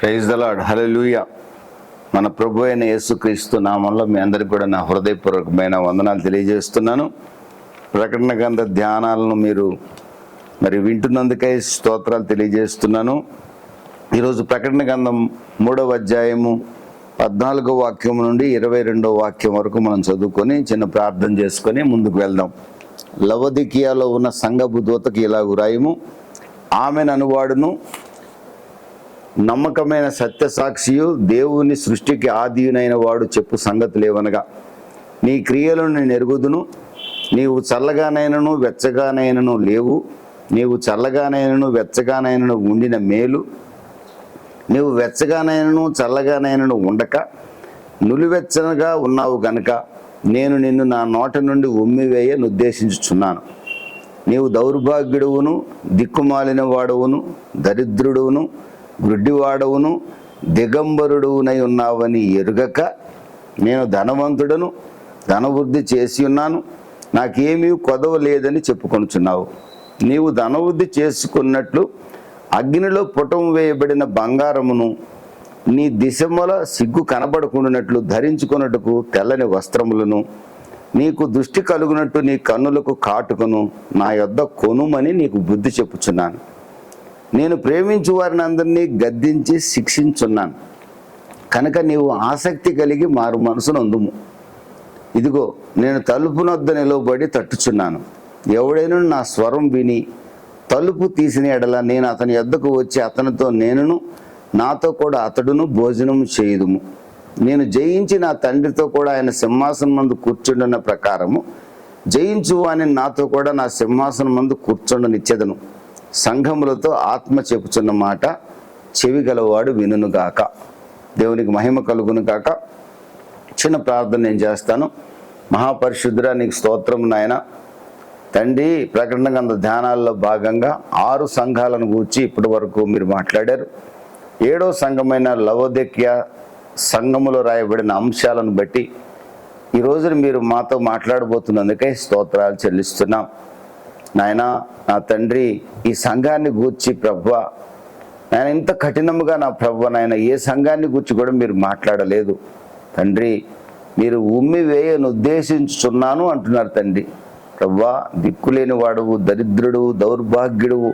Praise the lord, హల్లెలూయా. మన ప్రభు అయిన యేసుక్రీస్తు నామంలో మీ అందరికీ కూడా నా హృదయపూర్వకమైన వందనాలు తెలియజేస్తున్నాను. ప్రకటన గ్రంథ ధ్యానాలను మీరు వింటున్నందుకై స్తోత్రాలు తెలియజేస్తున్నాను. ఈరోజు ప్రకటన గ్రంథం 3వ అధ్యాయము 14వ వాక్యం నుండి 22వ వాక్యం వరకు మనం చదువుకొని చిన్న ప్రార్థన చేసుకొని ముందుకు వెళ్దాం. లవొదికీయలో ఉన్న సంఘపు దూతకి ఇలాగు రాయము: ఆమెను అనువాడును, నమ్మకమైన సత్యసాక్షియు, దేవుని సృష్టికి ఆదియునైన వాడు చెప్పు సంగతులేవనగా, నీ క్రియలను నేను ఎరుగుదును. నీవు చల్లగానైనను వెచ్చగానైనను లేవు. నీవు చల్లగానైనను వెచ్చగానైనను ఉండిన మేలు. నీవు వెచ్చగానైనను చల్లగానైనను ఉండక నులివెచ్చనగా ఉన్నావు గనుక నేను నిన్ను నా నోట నుండి ఉమ్మివేయ నుద్దేశించుచున్నాను. నీవు దౌర్భాగ్యుడువును, దిక్కుమాలిన వాడవును, దరిద్రుడువును, గుడ్డివాడవును, దిగంబరుడువునై ఉన్నావని ఎరుగక, నేను ధనవంతుడను, ధనవృద్ధి చేసి ఉన్నాను, నాకేమీ కొదవ లేదని చెప్పుకొనుచున్నావు. నీవు ధనవృద్ధి చేసుకున్నట్లు అగ్నిలో పుటం వేయబడిన బంగారమును, నీ దిశముల సిగ్గు కనబడకుండానట్లు ధరించుకున్నట్టుకు తెల్లని వస్త్రములను, నీకు దృష్టి కలుగునట్టు నీ కన్నులకు కాటుకను నా యొద్ద కొనుమని నీకు బుద్ధి చెప్పుచున్నాను. నేను ప్రేమించు వారిని అందరినీ గద్దించి శిక్షించున్నాను కనుక నీవు ఆసక్తి కలిగి మారు మనసు నందుము. ఇదిగో, నేను తలుపునొద్ద నిలవబడి తట్టుచున్నాను. ఎవడైనా నా స్వరం విని తలుపు తీసిన ఎడల నేను అతని యొద్దకు వచ్చి అతనితో నేనును, నాతో కూడా అతడును భోజనము చేయుదుము. నేను జయించి నా తండ్రితో కూడా ఆయన సింహాసనం మందు కూర్చుండున్న ప్రకారము జయించు అని నాతో కూడా నా సింహాసనం మందు కూర్చుండనిచ్చెదను. సంఘములతో ఆత్మ చెప్పుచున్న మాట చెవి గలవాడు వినుగాక. దేవునికి మహిమ కలుగును గాక. చిన్న ప్రార్థన నేను చేస్తాను. మహాపరిశుద్ధుడా, నీకు స్తోత్రం నాయన. తండ్రి, ప్రకటన గ్రంథ ధ్యానాల్లో భాగంగా 6 సంఘాలను గూర్చి ఇప్పటి వరకు మీరు మాట్లాడారు. 7వ సంఘమైన లవొదికీయ సంఘములో రాయబడిన అంశాలను బట్టి ఈ రోజున మీరు మాతో మాట్లాడబోతున్నందుకే స్తోత్రాలు చెల్లిస్తున్నాం. నాయన, నా తండ్రి, ఈ సంఘాన్ని గూర్చి ప్రభువా, నాయన ఇంత కఠినముగా నా ప్రభువా నాయన ఏ సంఘాన్ని గూర్చి కూడా మీరు మాట్లాడలేదు తండ్రి. మీరు ఉమ్మి వేయను ఉద్దేశించుచున్నాను అంటున్నారు తండ్రి. ప్రభువా, దిక్కులేని వాడువు, దరిద్రుడు, దౌర్భాగ్యుడువు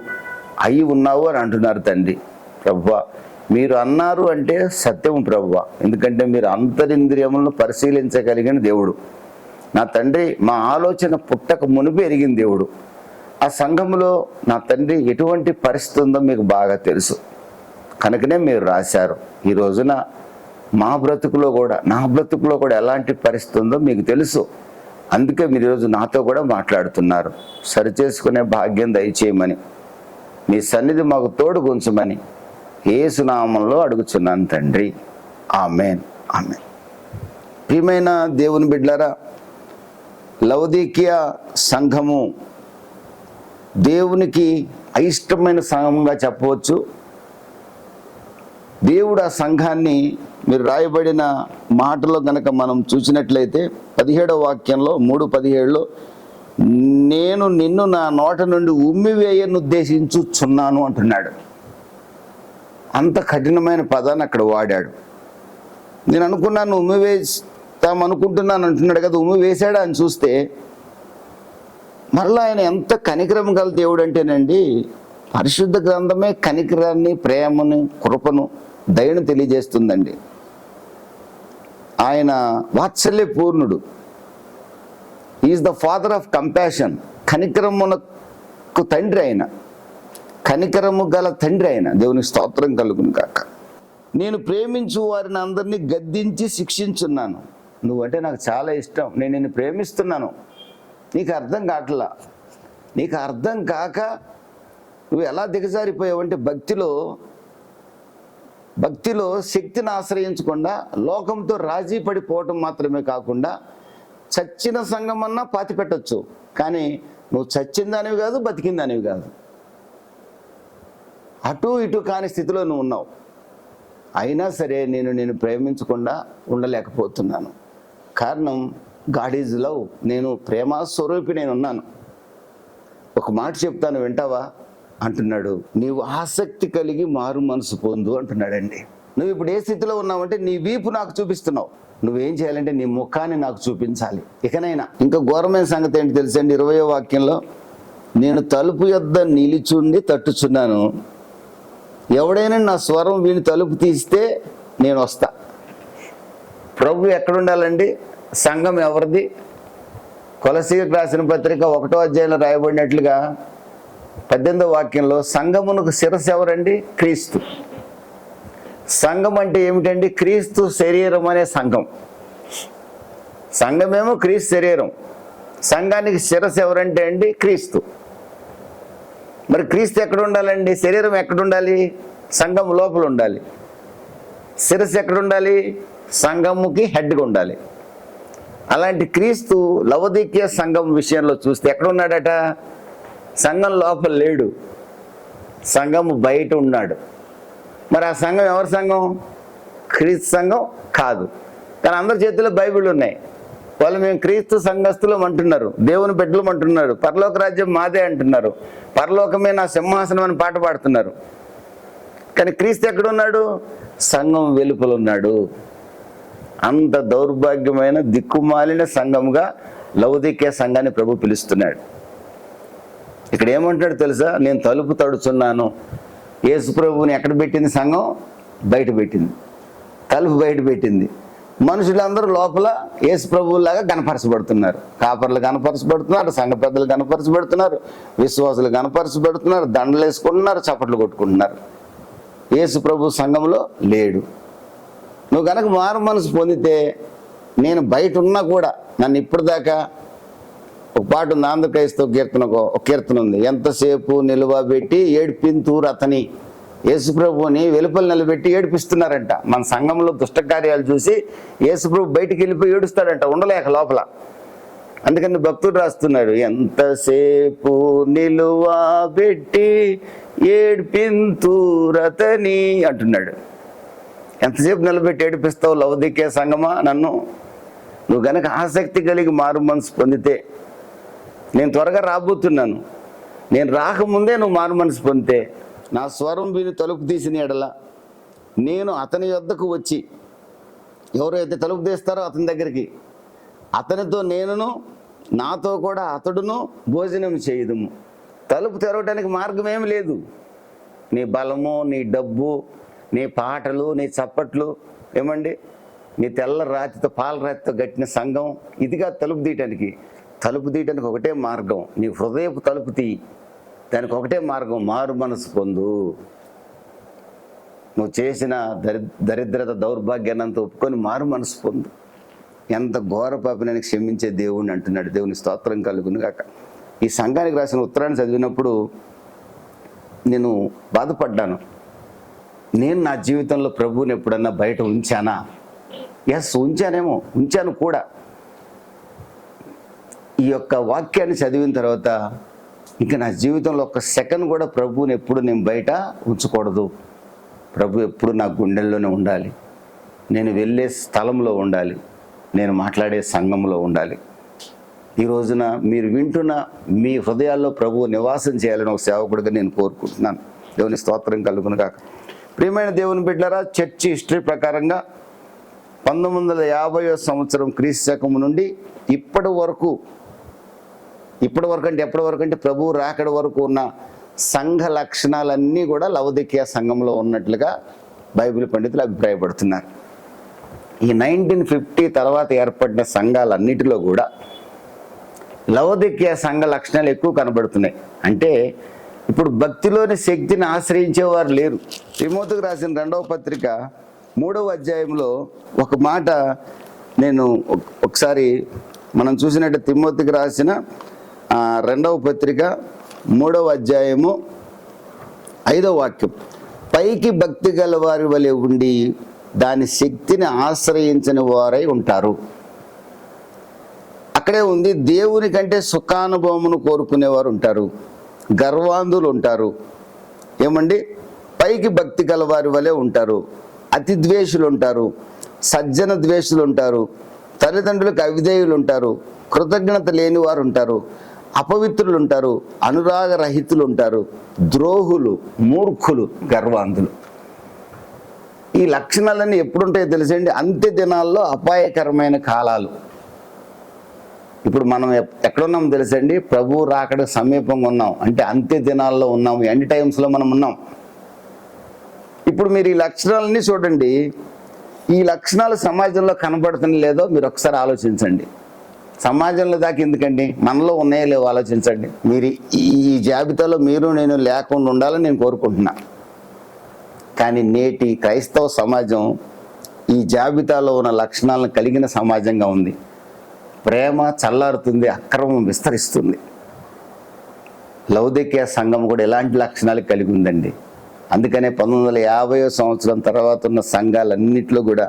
అయి ఉన్నావు అని అంటున్నారు తండ్రి. ప్రభువా, మీరు అన్నారు అంటే సత్యము ప్రభువా, ఎందుకంటే మీరు అంతరింద్రియములను పరిశీలించగలిగిన దేవుడు. నా తండ్రి, మా ఆలోచన పుట్టక మునిపి ఎరిగిన దేవుడు. ఆ సంఘములో నా తండ్రి ఎటువంటి పరిస్థితి ఉందో మీకు బాగా తెలుసు కనుకనే మీరు రాశారు. ఈ రోజున మా బ్రతుకులో కూడా, నా బ్రతుకులో కూడా ఎలాంటి పరిస్థితి ఉందో మీకు తెలుసు. అందుకే మీరు ఈరోజు నాతో కూడా మాట్లాడుతున్నారు. సరిచేసుకునే భాగ్యం దయచేయమని, మీ సన్నిధి మాకు తోడు గుంచమని యేసు నామములో అడుగుచున్నాను తండ్రి. ఆమేన్, ఆమేన్. ప్రియమైన దేవుని బిడ్డలారా, లవొదికీయ సంఘము దేవునికి అయిష్టమైన సంఘంగా చెప్పవచ్చు. దేవుడు ఆ సంఘాన్ని మీరు రాయబడిన మాటలో గనక మనం చూసినట్లయితే 17వ వాక్యంలో 3:17లో నేను నిన్ను నా నోట నుండి ఉమ్మివేయను ఉద్దేశించుచున్నాను అంటున్నాడు. అంత కఠినమైన పదాన్ని అక్కడ వాడాడు. నేను అనుకున్నాను ఉమ్మివేస్తామనుకుంటున్నాను అంటున్నాడు కదా, ఉమ్మి వేశాడా అని చూస్తే మరలా ఆయన ఎంత కనికరం గల దేవుడు అంటేనండి, పరిశుద్ధ గ్రంథమే కనికరాన్ని, ప్రేమను, కృపను, దయను తెలియజేస్తుందండి. ఆయన వాత్సల్య పూర్ణుడు. Is the father of compassion. కనికరమునకు తండ్రి ఆయన, కనికరము గల తండ్రి ఆయన. దేవుని స్తోత్రం కలుగును కాక. నేను ప్రేమించు వారిని అందరినీ గద్దించి శిక్షించున్నాను. నువ్వంటే నాకు చాలా ఇష్టం, నేను నిన్ను ప్రేమిస్తున్నాను. నీకు అర్థం కావట్లా. నీకు అర్థం కాక నువ్వు ఎలా దిగజారిపోయావంటే భక్తిలో శక్తిని ఆశ్రయించకుండా లోకంతో రాజీ పడిపోవటం మాత్రమే కాకుండా చచ్చిన సంఘమన్నా పాతి పెట్టచ్చు, కానీ నువ్వు చచ్చిందానివి కాదు, బతికిందానివి కాదు. అటు ఇటు కాని స్థితిలో నువ్వు ఉన్నావు. అయినా సరే నేను ప్రేమించకుండా ఉండలేకపోతున్నాను. కారణం గాడ్ ఈజ్ లవ్. నేను ప్రేమ స్వరూపి, నేను ఉన్నాను. ఒక మాట చెప్తాను, వింటావా? అంటున్నాడు. నీవు ఆసక్తి కలిగి మారు మనసు పొందు అంటున్నాడండి. నువ్వు ఇప్పుడు ఏ స్థితిలో ఉన్నావంటే నీ వీపు నాకు చూపిస్తున్నావు. నువ్వేం చేయాలంటే నీ ముఖాన్ని నాకు చూపించాలి. ఇకనైనా ఇంకా ఘోరమైన సంగతి ఏంటి తెలుసండి? 20వ వాక్యంలో, నేను తలుపు యొద్ద నిలిచుండి తట్టుచున్నాను, ఎవడైనా నా స్వరం వీని తలుపు తీస్తే నేను వస్తా. ప్రభు ఎక్కడుండాలండి? సంఘం ఎవరిది? కొలసీలకు రాసిన పత్రిక 1వ అధ్యాయంలో రాయబడినట్లుగా 18వ వాక్యంలో, సంఘమునకు శిరస్సు ఎవరండి? క్రీస్తు. సంఘం అంటే ఏమిటండి? క్రీస్తు శరీరం అనే సంఘం. సంఘమేమో క్రీస్తు శరీరం. సంఘానికి శిరస్సు ఎవరంటే అండి? క్రీస్తు. మరి క్రీస్తు ఎక్కడ ఉండాలండి? శరీరం ఎక్కడ ఉండాలి? సంఘం లోపల ఉండాలి. శిరస్సు ఎక్కడ ఉండాలి? సంఘముకి హెడ్గా ఉండాలి. అలాంటి క్రీస్తు లవదీకీయ సంఘం విషయంలో చూస్తే ఎక్కడ ఉన్నాడట? సంఘం లోపల లేడు, సంఘము బయట ఉన్నాడు. మరి ఆ సంఘం ఎవరి సంఘం? క్రీస్తు సంఘం కాదు. కానీ అందరి చేతిలో బైబిల్ ఉన్నాయి. వాళ్ళు మేము క్రీస్తు సంఘస్థులం అంటున్నారు, దేవుని బిడ్డలం అంటున్నారు, పరలోక రాజ్యం మాదే అంటున్నారు, పరలోకమే నా సింహాసనం అని పాట పాడుతున్నారు. కానీ క్రీస్తు ఎక్కడున్నాడు? సంఘం వెలుపల ఉన్నాడు. అంత దౌర్భాగ్యమైన దిక్కుమాలిన సంఘముగా లవదీకీయ సంఘాన్ని ప్రభు పిలుస్తున్నాడు. ఇక్కడ ఏమంటాడు తెలుసా? నేను తలుపు తడుచున్నాను. యేసు ప్రభువుని ఎక్కడ పెట్టింది? సంఘం బయట పెట్టింది, తలుపు బయట పెట్టింది. మనుషులందరూ లోపల యేసు ప్రభువులాగా కనపరచబడుతున్నారు. కాపర్లు కనపరచబడుతున్నారు, సంఘ పెద్దలు కనపరచబడుతున్నారు, విశ్వాసులు కనపరచబడుతున్నారు, దండలు వేసుకుంటున్నారు, చప్పట్లు కొట్టుకుంటున్నారు. యేసు ప్రభు సంఘంలో లేడు. నువ్వు కనుక మారు మనసు పొందితే, నేను బయట ఉన్నా కూడా నన్ను ఇప్పటిదాకా ఒక పాట ఉంది, ఆంధ్ర క్రైస్తవ కీర్తన, ఒక కీర్తన ఉంది, ఎంతసేపు నిలువబెట్టి ఏడ్పింతూరు అతని. యేసుప్రభుని వెలుపల నిలబెట్టి ఏడిపిస్తున్నారంట. మన సంఘంలో దుష్టకార్యాలు చూసి యేసుప్రభు బయటికి వెళ్ళిపోయి ఏడుస్తాడంట, ఉండలేక లోపల. అందుకని భక్తుడు రాస్తున్నాడు, ఎంతసేపు నిలువబెట్టి ఏడ్పింతూరతని అంటున్నాడు. ఎంతసేపు నిలబెట్టి ఏడిపిస్తావు లవదీకీయ సంఘమా నన్ను? నువ్వు గనక ఆసక్తి కలిగి మారు మనసు పొందితే, నేను త్వరగా రాబోతున్నాను, నేను రాకముందే నువ్వు మారు మనసు పొందితే, నా స్వరం విని తలుపు తీసిన ఎడల నేను అతని యొద్దకు వచ్చి, ఎవరైతే తలుపు తీస్తారో అతని దగ్గరికి, అతనితో నేనును నాతో కూడా అతడును భోజనం చేయుదుము. తలుపు తెరవడానికి మార్గం ఏమి లేదు. నీ బలము, నీ డబ్బు, నీ పాటలు, నీ చప్పట్లు, ఏమండి, నీ తెల్ల రాతితో పాల రాతితో కట్టిన సంఘం ఇదిగా తలుపు తీయటానికి. తలుపు తీయటానికి ఒకటే మార్గం, నీ హృదయపు తలుపు తీ. దానికి ఒకటే మార్గం, మారు మనసు పొందు. నువ్వు చేసిన దరిద్రత దౌర్భాగ్యాన్ని అంతా ఒప్పుకొని మారు మనసు పొందు. ఎంత ఘోర పాపిని క్షమించే దేవుడిని అంటున్నాడు. దేవుని స్తోత్రం కలుగును గాక. ఈ సంఘానికి రాసిన ఉత్తరాన్ని చదివినప్పుడు నేను బాధపడ్డాను. నేను నా జీవితంలో ప్రభువుని ఎప్పుడన్నా బయట ఉంచానా? ఎస్, ఉంచానేమో, ఉంచాను కూడా. ఈ యొక్క వాక్యాన్ని చదివిన తర్వాత ఇంకా నా జీవితంలో ఒక్క సెకండ్ కూడా ప్రభువుని ఎప్పుడు నేను బయట ఉంచకూడదు. ప్రభు ఎప్పుడు నా గుండెల్లోనే ఉండాలి, నేను వెళ్ళే స్థలంలో ఉండాలి, నేను మాట్లాడే సంఘంలో ఉండాలి. ఈ రోజున మీరు వింటున్న మీ హృదయాల్లో ప్రభువు నివాసం చేయాలని ఒక సేవకుడిగా నేను కోరుకుంటున్నాను. దేవుని స్తోత్రం కలుగును గాక. ప్రియమైన దేవుని బిడ్డలారా, చర్చి హిస్టరీ ప్రకారంగా 1950వ సంవత్సరం క్రీస్తు శకం నుండి ఇప్పటి వరకు అంటే ఎప్పటి వరకు అంటే ప్రభువు రాకడ వరకు ఉన్న సంఘ లక్షణాలన్నీ కూడా లవదీకీయ సంఘంలో ఉన్నట్లుగా బైబిల్ పండితులు అభిప్రాయపడుతున్నారు. ఈ 1950 తర్వాత ఏర్పడిన సంఘాలన్నిటిలో కూడా లవదీకీయ సంఘ లక్షణాలు ఎక్కువ కనబడుతున్నాయి. అంటే ఇప్పుడు భక్తిలోని శక్తిని ఆశ్రయించేవారు లేరు. తిమోతికి రాసిన 2వ పత్రిక 3వ అధ్యాయంలో ఒక మాట నేను ఒకసారి మనం చూసినట్టు, తిమోతికి రాసిన 2వ పత్రిక 3వ అధ్యాయము 5వ వాక్యం, పైకి భక్తి గల వారి వలె ఉండి దాని శక్తిని ఆశ్రయించని వారై ఉంటారు. అక్కడే ఉంది, దేవుని కంటే సుఖానుభవమును కోరుకునేవారు ఉంటారు, గర్వాంధులు ఉంటారు. ఏమండి, పైకి భక్తి గల వారి వలె ఉంటారు, అతి ద్వేషులు ఉంటారు, సజ్జన ద్వేషులు ఉంటారు, తల్లిదండ్రులకు అవిధేయులు ఉంటారు, కృతజ్ఞత లేని వారు ఉంటారు, అపవిత్రులు ఉంటారు, అనురాగరహితులు ఉంటారు, ద్రోహులు, మూర్ఖులు, గర్వాంధులు. ఈ లక్షణాలన్నీ ఎప్పుడుంటాయో తెలుసండి? అంత్య దినాల్లో అపాయకరమైన కాలాలు. ఇప్పుడు మనం ఎక్కడున్నాం తెలుసండి? ప్రభు రాకడ సమీపంగా ఉన్నాం, అంటే అంత్య దినాల్లో ఉన్నాము, ఎండ్ టైమ్స్లో మనం ఉన్నాం. ఇప్పుడు మీరు ఈ లక్షణాలన్నీ చూడండి. ఈ లక్షణాలు సమాజంలో కనబడుతున్న లేదో మీరు ఒకసారి ఆలోచించండి. సమాజంలో దాకా ఎందుకండి, మనలో ఉన్నాయో లేవో ఆలోచించండి. మీరు ఈ జాబితాలో మీరు నేను లేకుండా ఉండాలని నేను కోరుకుంటున్నా. కానీ నేటి క్రైస్తవ సమాజం ఈ జాబితాలో ఉన్న లక్షణాలను కలిగిన సమాజంగా ఉంది. ప్రేమ చల్లారుతుంది, అక్రమం విస్తరిస్తుంది. లౌదికీయ సంఘం కూడా ఎలాంటి లక్షణాలు కలిగి ఉందండి. అందుకనే 1950 సంవత్సరం తర్వాత ఉన్న సంఘాలన్నింటిలో కూడా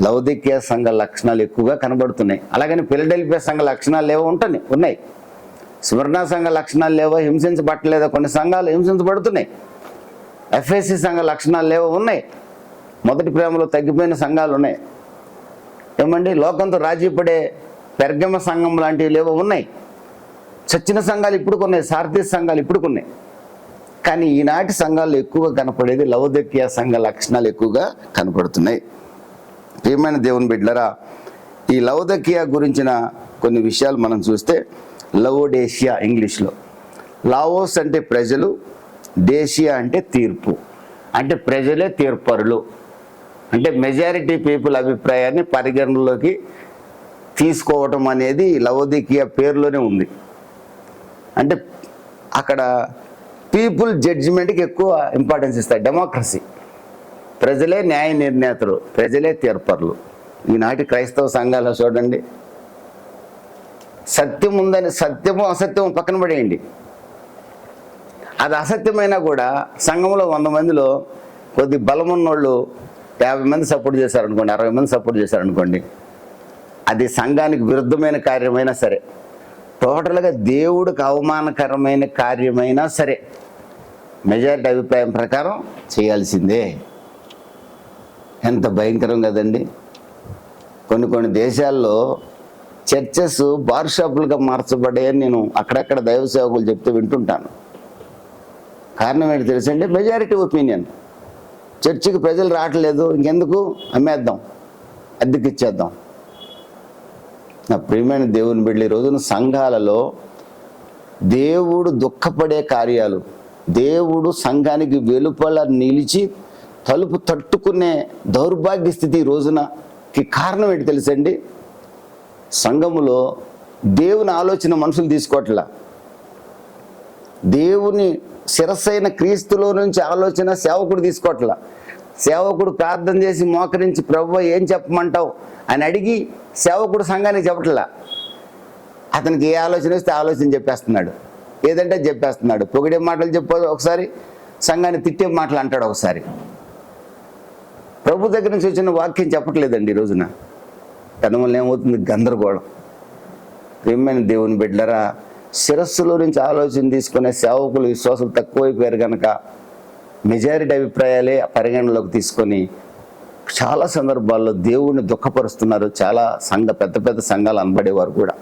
లౌదికీయ సంఘ లక్షణాలు ఎక్కువగా కనబడుతున్నాయి. అలాగని ఫిలడెల్ఫియా సంఘ లక్షణాలు లేవో ఉన్నాయి. స్మరణ సంఘ లక్షణాలు లేవో, హింసించబట్టలేదో కొన్ని సంఘాలు హింసించబడుతున్నాయి. ఎఫ్ఎస్సి సంఘ లక్షణాలు లేవో ఉన్నాయి. మొదటి ప్రేమలో తగ్గిపోయిన సంఘాలు ఉన్నాయి. ఏమండి, లోకంతో రాజీ పడే పెర్గమ సంఘం లాంటివి లేవో ఉన్నాయి. చచ్చిన సంఘాలు ఇప్పుడు కొన్నాయి, సార్దీస్ సంఘాలు ఇప్పుడు కొన్నాయి. కానీ ఈనాటి సంఘాల్లో ఎక్కువగా కనపడేది లౌదికీయ సంఘ లక్షణాలు ఎక్కువగా కనపడుతున్నాయి. ప్రియమైన దేవుని బిడ్డలారా, ఈ లౌదికీయ గురించిన కొన్ని విషయాలు మనం చూస్తే, లవోడేషియా ఇంగ్లీష్లో, లావోస్ అంటే ప్రజలు, డేషియా అంటే తీర్పు, అంటే ప్రజలే తీర్పరులు, అంటే మెజారిటీ పీపుల్ అభిప్రాయాన్ని పరిగణనలోకి తీసుకోవటం అనేది లవోదికీయ పేరులోనే ఉంది. అంటే అక్కడ పీపుల్ జడ్జిమెంట్కి ఎక్కువ ఇంపార్టెన్స్ ఇస్తారు. డెమోక్రసీ, ప్రజలే న్యాయ నిర్ణేతలు, ప్రజలే తీర్పరులు. ఈనాటి క్రైస్తవ సంఘాల్లో చూడండి, సత్యం ఉందని సత్యము అసత్యము పక్కన పడేయండి. అది అసత్యమైనా కూడా సంఘంలో 100 మందిలో కొద్ది బలమున్నోళ్ళు 50 మంది సపోర్ట్ చేశారనుకోండి, 60 మంది సపోర్ట్ చేశారనుకోండి, అది సంఘానికి విరుద్ధమైన కార్యమైనా సరే, టోటల్గా దేవుడికి అవమానకరమైన కార్యమైనా సరే, మెజారిటీ అభిప్రాయం ప్రకారం చేయాల్సిందే. ఎంత భయంకరం కదండి. కొన్ని దేశాల్లో చర్చెస్ బార్ షాపులుగా మార్చబడ్డాయని నేను అక్కడక్కడ దైవ సేవకులు చెప్తూ వింటుంటాను. కారణం ఏంటి తెలుసండి? Majority opinion. చర్చికి ప్రజలు రావట్లేదు, ఇంకెందుకు అమ్మేద్దాం, అద్దెకి ఇచ్చేద్దాం. నా ప్రియమైన దేవుని బిడ్డలు, ఈ రోజున సంఘాలలో దేవుడు దుఃఖపడే కార్యాలు, దేవుడు సంఘానికి వెలుపల నిలిచి తలుపు తట్టుకునే దౌర్భాగ్య స్థితి ఈ రోజునకి కారణం ఏంటి తెలుసండి? సంఘములో దేవుని ఆలోచన మనుషులు తీసుకోవట్లా. దేవుని శిరస్సైన క్రీస్తులో నుంచి ఆలోచన సేవకుడు తీసుకోవట్లా. సేవకుడు ప్రార్థన చేసి మోకరించి ప్రభువా ఏం చెప్పమంటావు అని అడిగి సేవకుడు సంఘానికి చెప్పట్లా. అతనికి ఏ ఆలోచన వస్తే ఆలోచన చెప్పేస్తున్నాడు, ఏదంటే చెప్పేస్తున్నాడు. పొగిడే మాటలు చెప్పదు ఒకసారి, సంఘాన్ని తిట్టే మాటలు అంటాడు ఒకసారి. ప్రభు దగ్గర నుంచి వచ్చిన వాక్యం చెప్పట్లేదండి ఈ రోజున. దానివల్ల ఏమవుతుంది? గందరగోళం. ప్రియమైన దేవుని బిడ్డలారా, శిరస్సులో నుంచి ఆలోచన తీసుకునే సేవకులు, విశ్వాసులు తక్కువైపోయారు కనుక మెజారిటీ అభిప్రాయాలే పరిగణలోకి తీసుకొని చాలా సందర్భాల్లో దేవుణ్ణి దుఃఖపరుస్తున్నారు. చాలా పెద్ద పెద్ద సంఘాలు అనబడేవారు కూడా.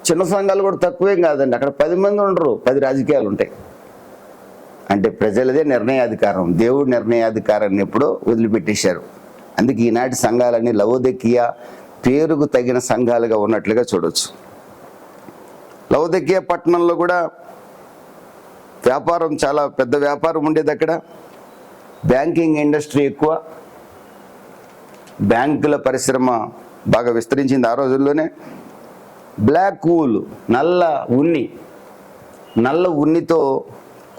చిన్న సంఘాలు కూడా తక్కువేం కాదండి. అక్కడ 10 మంది ఉండరు, 10 రాజకీయాలు ఉంటాయి. అంటే ప్రజలదే నిర్ణయాధికారం, దేవుడి నిర్ణయాధికారాన్ని ఎప్పుడో వదిలిపెట్టేశారు. అందుకే ఈనాటి సంఘాలన్నీ లవోదికీయ పేరుకు తగిన సంఘాలుగా ఉన్నట్లుగా చూడవచ్చు. లవోదికీయ పట్టణంలో కూడా వ్యాపారం, చాలా పెద్ద వ్యాపారం ఉండేది. అక్కడ బ్యాంకింగ్ ఇండస్ట్రీ ఎక్కువ, బ్యాంకుల పరిశ్రమ బాగా విస్తరించింది ఆ రోజుల్లోనే. బ్లాక్ వూల్, నల్ల ఉన్నితో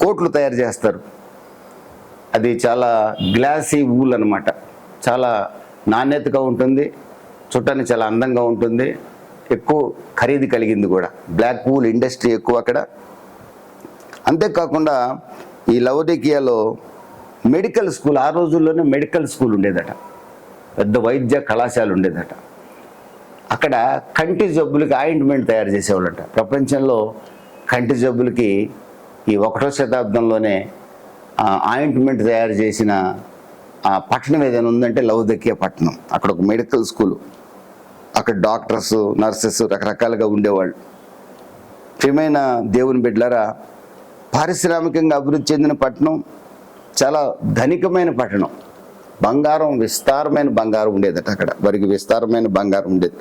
కోట్లు తయారు చేస్తారు. అది చాలా గ్లాసీ వూల్ అన్నమాట. చాలా నాణ్యతగా ఉంటుంది, చుట్టానికి చాలా అందంగా ఉంటుంది, ఎక్కువ ఖరీదు కలిగింది కూడా. బ్లాక్ వూల్ ఇండస్ట్రీ ఎక్కువ అక్కడ. అంతేకాకుండా ఈ లవోదికీయాలో మెడికల్ స్కూల్, ఆ రోజుల్లోనే మెడికల్ స్కూల్ ఉండేదట, పెద్ద వైద్య కళాశాల ఉండేదట. అక్కడ కంటి జబ్బులకి ఆయింట్మెంట్ తయారు చేసేవాళ్ళట. ప్రపంచంలో కంటి జబ్బులకి ఈ 1వ శతాబ్దంలోనే ఆయింట్మెంట్ తయారు చేసిన పట్టణం ఏదైనా ఉందంటే లవోదికీయ పట్టణం. అక్కడ ఒక మెడికల్ స్కూలు, అక్కడ డాక్టర్స్, నర్సెస్ రకరకాలుగా ఉండేవాళ్ళు. ప్రియమైన దేవుని బిడ్డలారా, పారిశ్రామికంగా అభివృద్ధి చెందిన పట్టణం, చాలా ధనికమైన పట్టణం. బంగారం, విస్తారమైన బంగారం ఉండేదట అక్కడ. వారికి విస్తారమైన బంగారం ఉండేది.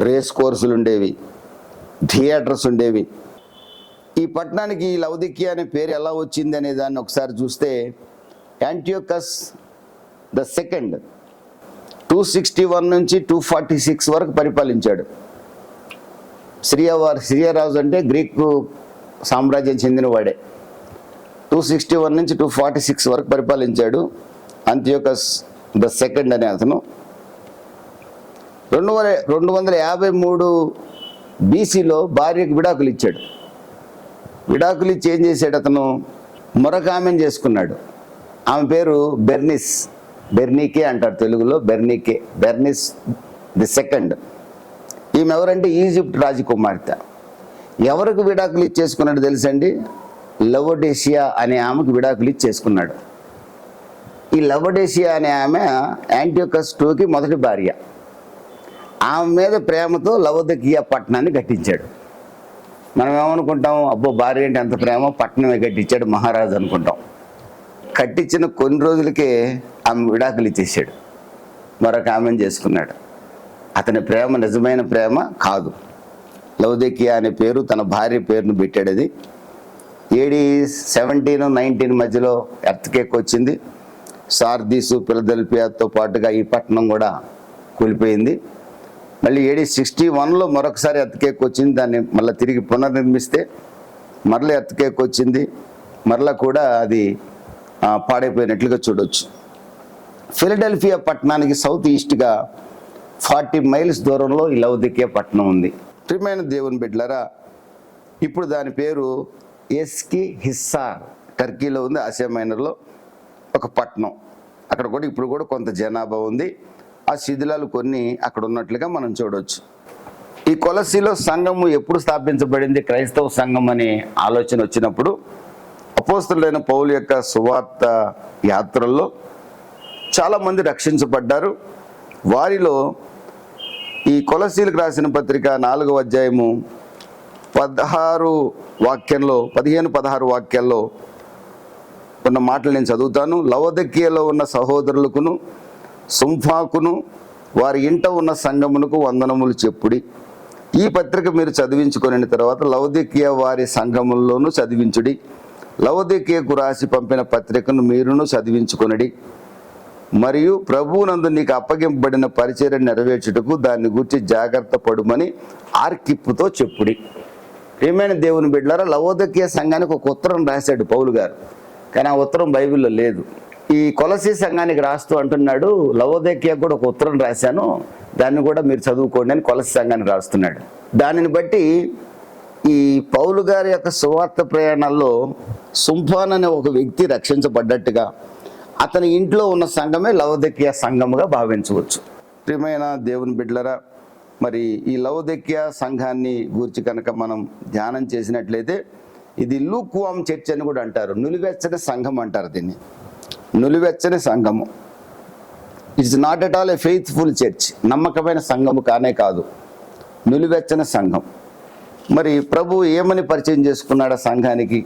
రేస్ కోర్సులు ఉండేవి, థియేటర్స్ ఉండేవి. ఈ పట్టణానికి లవదికియా అనే పేరు ఎలా వచ్చింది అనే దాన్ని ఒకసారి చూస్తే, యాంటియోకస్ ద సెకండ్ 261 నుంచి 246 వరకు పరిపాలించాడు. సిరియా రాజు అంటే గ్రీకు సామ్రాజ్యం చెందినవాడే. 261 నుంచి 246 వరకు పరిపాలించాడు అంతియోకస్ ద సెకండ్ అనే అతను. 253 బీసీలో భార్యకు విడాకులు ఇచ్చాడు. విడాకులు ఇచ్చి ఏం చేశాడు అతను? మరొక ఆమెను చేసుకున్నాడు. ఆమె పేరు బెర్నీకే అంటారు తెలుగులో, బెర్నిస్ ది సెకండ్. ఈమె ఎవరంటే ఈజిప్ట్ రాజకుమార్తె. ఎవరికి విడాకులు ఇచ్చేసుకున్నాడు తెలుసండి? లవోడేషియా అనే ఆమెకు విడాకులు ఇచ్చేసుకున్నాడు. ఈ లవోడేషియా అనే ఆమె యాంటియోకస్ IIకి మొదటి భార్య. ఆమె మీద ప్రేమతో లవోదికియా పట్టణాన్ని కట్టించాడు. మనం ఏమనుకుంటాం? అబ్బో, భార్య అంటే ఎంత ప్రేమ, పట్టణమే కట్టించాడు మహారాజు అనుకుంటాం. కట్టించిన కొన్ని రోజులకే ఆమె విడాకులు ఇచ్చేసాడు, మరొక ఆమెను చేసుకున్నాడు. అతని ప్రేమ నిజమైన ప్రేమ కాదు. లవోదికియా అనే పేరు తన భార్య పేరును పెట్టాడు. అది AD 17-19 మధ్యలో ఎర్త్కేక్ వచ్చింది. సార్దీసు, ఫిలదెల్ఫియాతో పాటుగా ఈ పట్టణం కూడా కూలిపోయింది. మళ్ళీ AD 61లో మరొకసారి ఎర్త్కేక్ వచ్చింది. దాన్ని మళ్ళీ తిరిగి పునర్నిర్మిస్తే మరలా ఎర్త్కేక్ వచ్చింది. మరలా కూడా అది పాడైపోయినట్లుగా చూడవచ్చు. ఫిలడెల్ఫియా పట్టణానికి సౌత్ ఈస్ట్గా 40 మైల్స్ దూరంలో ఈ లవోదికియా పట్టణం ఉంది. ప్రియమైన దేవుని బిడ్డలారా, ఇప్పుడు దాని పేరు ఎస్కి హిస్సార్, టర్కీలో ఉంది. ఆసియా మైనర్లో ఒక పట్టణం. అక్కడ కూడా ఇప్పుడు కూడా కొంత జనాభా ఉంది. ఆ శిథిలాలు కొన్ని అక్కడ ఉన్నట్లుగా మనం చూడవచ్చు. ఈ కొలసీలో సంఘము ఎప్పుడు స్థాపించబడింది? క్రైస్తవ సంఘం అనే ఆలోచన వచ్చినప్పుడు అపోస్తలుడైన పౌలు యొక్క సువార్త యాత్రల్లో చాలామంది రక్షించబడ్డారు. వారిలో ఈ కొలసీలకు రాసిన పత్రిక 4వ అధ్యాయము 15 వాక్యాల్లో ఉన్న మాటలు నేను చదువుతాను. లవోదికియాలో ఉన్న సహోదరులకును సుంఫాకును వారి ఇంట ఉన్న సంఘమునకు వందనములు చెప్పుడి. ఈ పత్రిక మీరు చదివించుకున్న తర్వాత లవోదికియా వారి సంఘముల్లోనూ చదివించుడి. లవోదికియాకు రాసి పంపిన పత్రికను మీరును చదివించుకొనడి. మరియు ప్రభువునందు నీకు అప్పగింపబడిన పరిచర్య నెరవేర్చుటకు దాన్ని గురించి జాగ్రత్త పడుమని ఆర్కిప్పుతో చెప్పుడి. ప్రియమైన దేవుని బిడ్డలారా, లవోదికియా సంఘానికి ఒక ఉత్తరం రాశాడు పౌలు గారు. కానీ ఆ ఉత్తరం బైబిల్లో లేదు. ఈ కొలసీ సంఘానికి రాస్తూ అంటున్నాడు, లవోదికియా కూడా ఒక ఉత్తరం రాశాను, దాన్ని కూడా మీరు చదువుకోండి అని కొలసీ సంఘానికి రాస్తున్నాడు. దానిని బట్టి ఈ పౌలు గారి యొక్క సువార్త ప్రయాణాల్లో సుంఫాన్ అనే ఒక వ్యక్తి రక్షించబడ్డట్టుగా అతని ఇంట్లో ఉన్న సంఘమే లవోదికియా సంఘముగా భావించవచ్చు. ప్రియమైన దేవుని బిడ్డలారా, మరి ఈ లవోదికియా సంఘాన్ని గూర్చి కనుక మనం ధ్యానం చేసినట్లయితే ఇది లూక్వామ్ చర్చ్ అని కూడా అంటారు. నులివెచ్చని సంఘం అంటారు దీన్ని. నులివెచ్చని సంఘము. It's not at all A faithful church. నమ్మకమైన సంఘము కానే కాదు, నులివెచ్చని సంఘం. మరి ప్రభు ఏమని పరిచయం చేసుకున్నాడు ఆ సంఘానికి?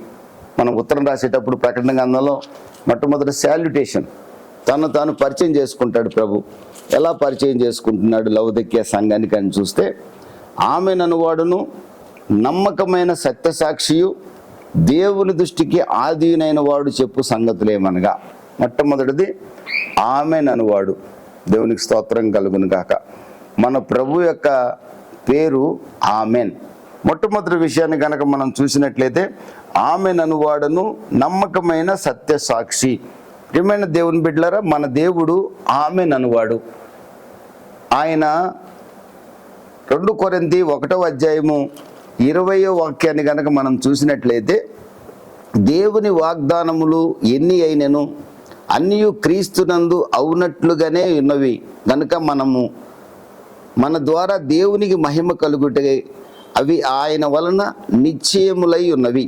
మనం ఉత్తరం రాసేటప్పుడు ప్రకటన గ్రంథంలో మొట్టమొదటి శాల్యుటేషన్, తను తాను పరిచయం చేసుకుంటాడు ప్రభు. ఎలా పరిచయం చేసుకుంటున్నాడు లవోదికియా సంఘానికి అని చూస్తే, ఆమె ననువాడును నమ్మకమైన సత్యసాక్షియు దేవుని దృష్టికి ఆధీనైన వాడు చెప్పు సంగతులేమనగా. మొట్టమొదటిది ఆమె ననువాడు. దేవునికి స్తోత్రం కలుగును గాక. మన ప్రభు యొక్క పేరు ఆమెన్. మొట్టమొదటి విషయాన్ని కనుక మనం చూసినట్లయితే ఆమె ననువాడును నమ్మకమైన సత్యసాక్షి. ప్రియమైన దేవుని బిడ్డలారా, మన దేవుడు ఆమె ననువాడు. ఆయన 2 కొరింథీ 1వ అధ్యాయము 20వ వాక్యాన్ని కనుక మనం చూసినట్లయితే, దేవుని వాగ్దానములు ఎన్ని అయినను అన్నియు క్రీస్తునందు అవునట్లుగానే ఉన్నవి కనుక మన ద్వారా దేవునికి మహిమ కలుగుటే అవి ఆయన వలన నిశ్చయములై ఉన్నవి.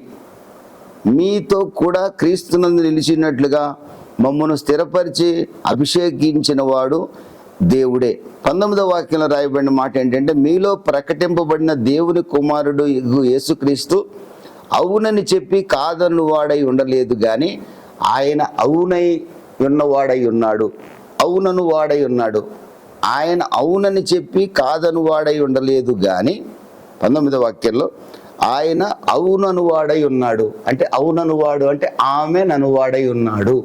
మీతో కూడా క్రీస్తునందు నిలిచినట్లుగా మమ్మను స్థిరపరిచి అభిషేకించిన వాడు దేవుడే. 19వ వాక్యంలో రాయబడిన మాట ఏంటంటే, మీలో ప్రకటింపబడిన దేవుని కుమారుడు యేసుక్రీస్తు అవునని చెప్పి కాదను వాడై ఉండలేదు కానీ ఆయన అవునై ఉన్నవాడై ఉన్నాడు. అవునను వాడై ఉన్నాడు. ఆయన అవునని చెప్పి కాదను వాడై ఉండలేదు కానీ 19వ వాక్యంలో ఆయన అవునను వాడై ఉన్నాడు. అంటే అవునను వాడు అంటే ఆమెన్ అనువాడై ఉన్నాడు.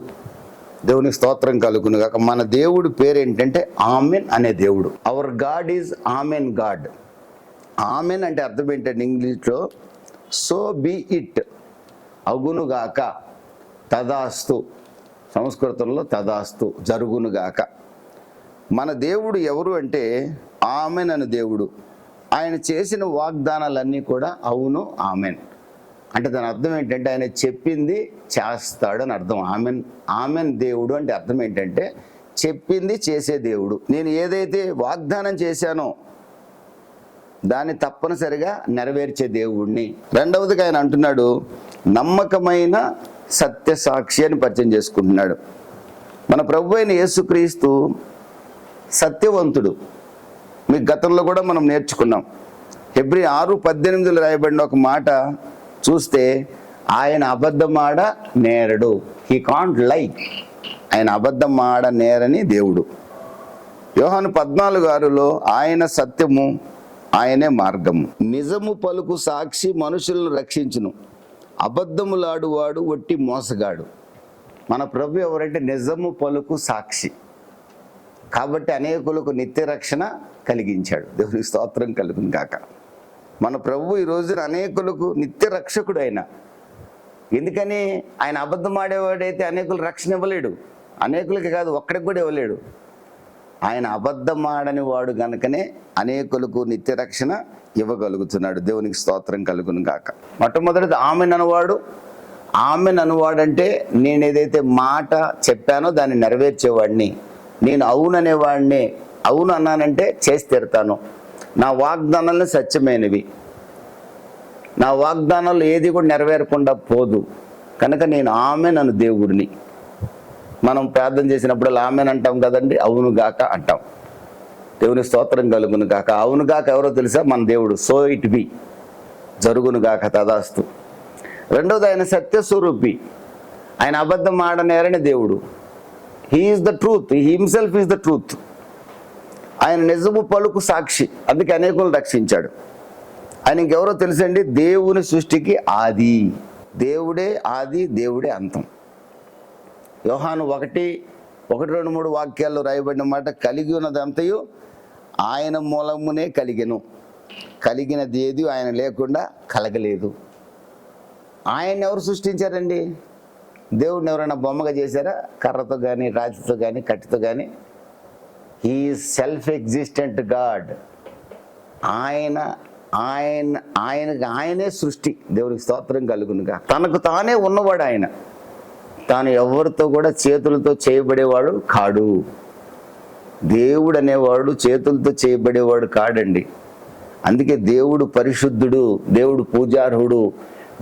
దేవునికి స్తోత్రం కలుగును గాక. మన దేవుడి పేరు ఏంటంటే ఆమెన్ అనే దేవుడు. Hour God is amen God. Amen అంటే అర్థం ఏంటంటే ఇంగ్లీష్లో సో బీ ఇట్, అగునుగాక, తదాస్తు, సంస్కృతంలో తదాస్తు, జరుగునుగాక. మన దేవుడు ఎవరు అంటే ఆమెన్ అనే దేవుడు. ఆయన చేసిన వాగ్దానాలన్నీ కూడా అవును ఆమెన్ అంటే దాని అర్థం ఏంటంటే ఆయన చెప్పింది చేస్తాడు అని అర్థం. ఆమెన్ దేవుడు అంటే అర్థం ఏంటంటే చెప్పింది చేసే దేవుడు. నేను ఏదైతే వాగ్దానం చేశానో దాన్ని తప్పనిసరిగా నెరవేర్చే దేవుడిని. రెండవదిగా ఆయన అంటున్నాడు నమ్మకమైన సత్య సాక్షి అని పరిచయం చేసుకుంటున్నాడు. మన ప్రభు అయిన యేసుక్రీస్తు సత్యవంతుడు. మీ గతంలో కూడా మనం నేర్చుకున్నాం. హెబ్రీ 6:18 రాయబడిన ఒక మాట చూస్తే, ఆయన అబద్ధమాడ నేరడు. హీ కాంట్ లై. ఆయన అబద్ధమాడ నేరని దేవుడు. యోహాను 14:6లో ఆయన సత్యము, ఆయనే మార్గము. నిజము పలుకు సాక్షి మనుషులను రక్షించును, అబద్ధములాడువాడు వట్టి మోసగాడు. మన ప్రభు ఎవరంటే నిజము పలుకు సాక్షి. కాబట్టి అనేకులకు నిత్య రక్షణ కలిగించాడు. దేవునికి స్తోత్రం కలుగును గాక. మన ప్రభు ఈ రోజున అనేకులకు నిత్య రక్షకుడు ఆయన. ఎందుకని ఆయన అబద్ధం ఆడేవాడైతే అనేకులు రక్షణ ఇవ్వలేడు. అనేకులకి కాదు, ఒక్కడికి కూడా ఇవ్వలేడు. ఆయన అబద్ధం ఆడని వాడు గనుకనే అనేకులకు నిత్య రక్షణ ఇవ్వగలుగుతున్నాడు. దేవునికి స్తోత్రం కలుగును గాక. మొట్టమొదటిది ఆమెన్ అనువాడు. ఆమెన్ అనువాడంటే నేను ఏదైతే మాట చెప్పానో దాన్ని నెరవేర్చేవాడిని. నేను అవుననేవాడిని. అవును అన్నానంటే చేసి తీరుతాను. నా వాగ్దానాలు సత్యమైనవి. నా వాగ్దానాలు ఏది కూడా నెరవేరకుండా పోదు. కనుక నేను ఆమెన్ అను దేవుడిని. మనం ప్రార్థన చేసినప్పుడు ఆమెన్ అంటాం కదండి, అవును గాక అంటాం. దేవుని స్తోత్రం కలుగును గాక. అవును గాక ఎవరో తెలుసా? మన దేవుడు. సో ఇట్ బి, జరుగును గాక, తదాస్తు. రెండోది ఆయన సత్యస్వరూపి. ఆయన అబద్ధం ఆడనేరని దేవుడు. He is the truth. He himself is the truth. ఆయన నిజము పలుకు సాక్షి. అందుకే అనేకులను రక్షించాడు. ఆయన ఇంకెవరో తెలుసండి? దేవుని సృష్టికి ఆది. దేవుడే ఆది, దేవుడే అంతం. యోహాను 1:1-2-3 వాక్యాల్లో రాయబడిన మాట, కలిగి ఉన్నదంతయు ఆయన మూలమునే కలిగెను, కలిగినది ఏది ఆయన లేకుండా కలగలేదు. ఆయన ఎవరు సృష్టించారండి? దేవుడిని ఎవరైనా బొమ్మగా చేశారా? కర్రతో కానీ, రాతితో కానీ, కట్టితో కానీ? He is self existent God. ఆయనే సృష్టి. దేవునికి స్తోత్రం కలుగునుగా. తనకు తానే ఉన్నవాడు ఆయన. తాను ఎవరితో కూడా చేతులతో చేయబడేవాడు కాడు. దేవుడు అనేవాడు చేతులతో చేయబడేవాడు కాడండి. అందుకే దేవుడు పరిశుద్ధుడు, దేవుడు పూజార్హుడు.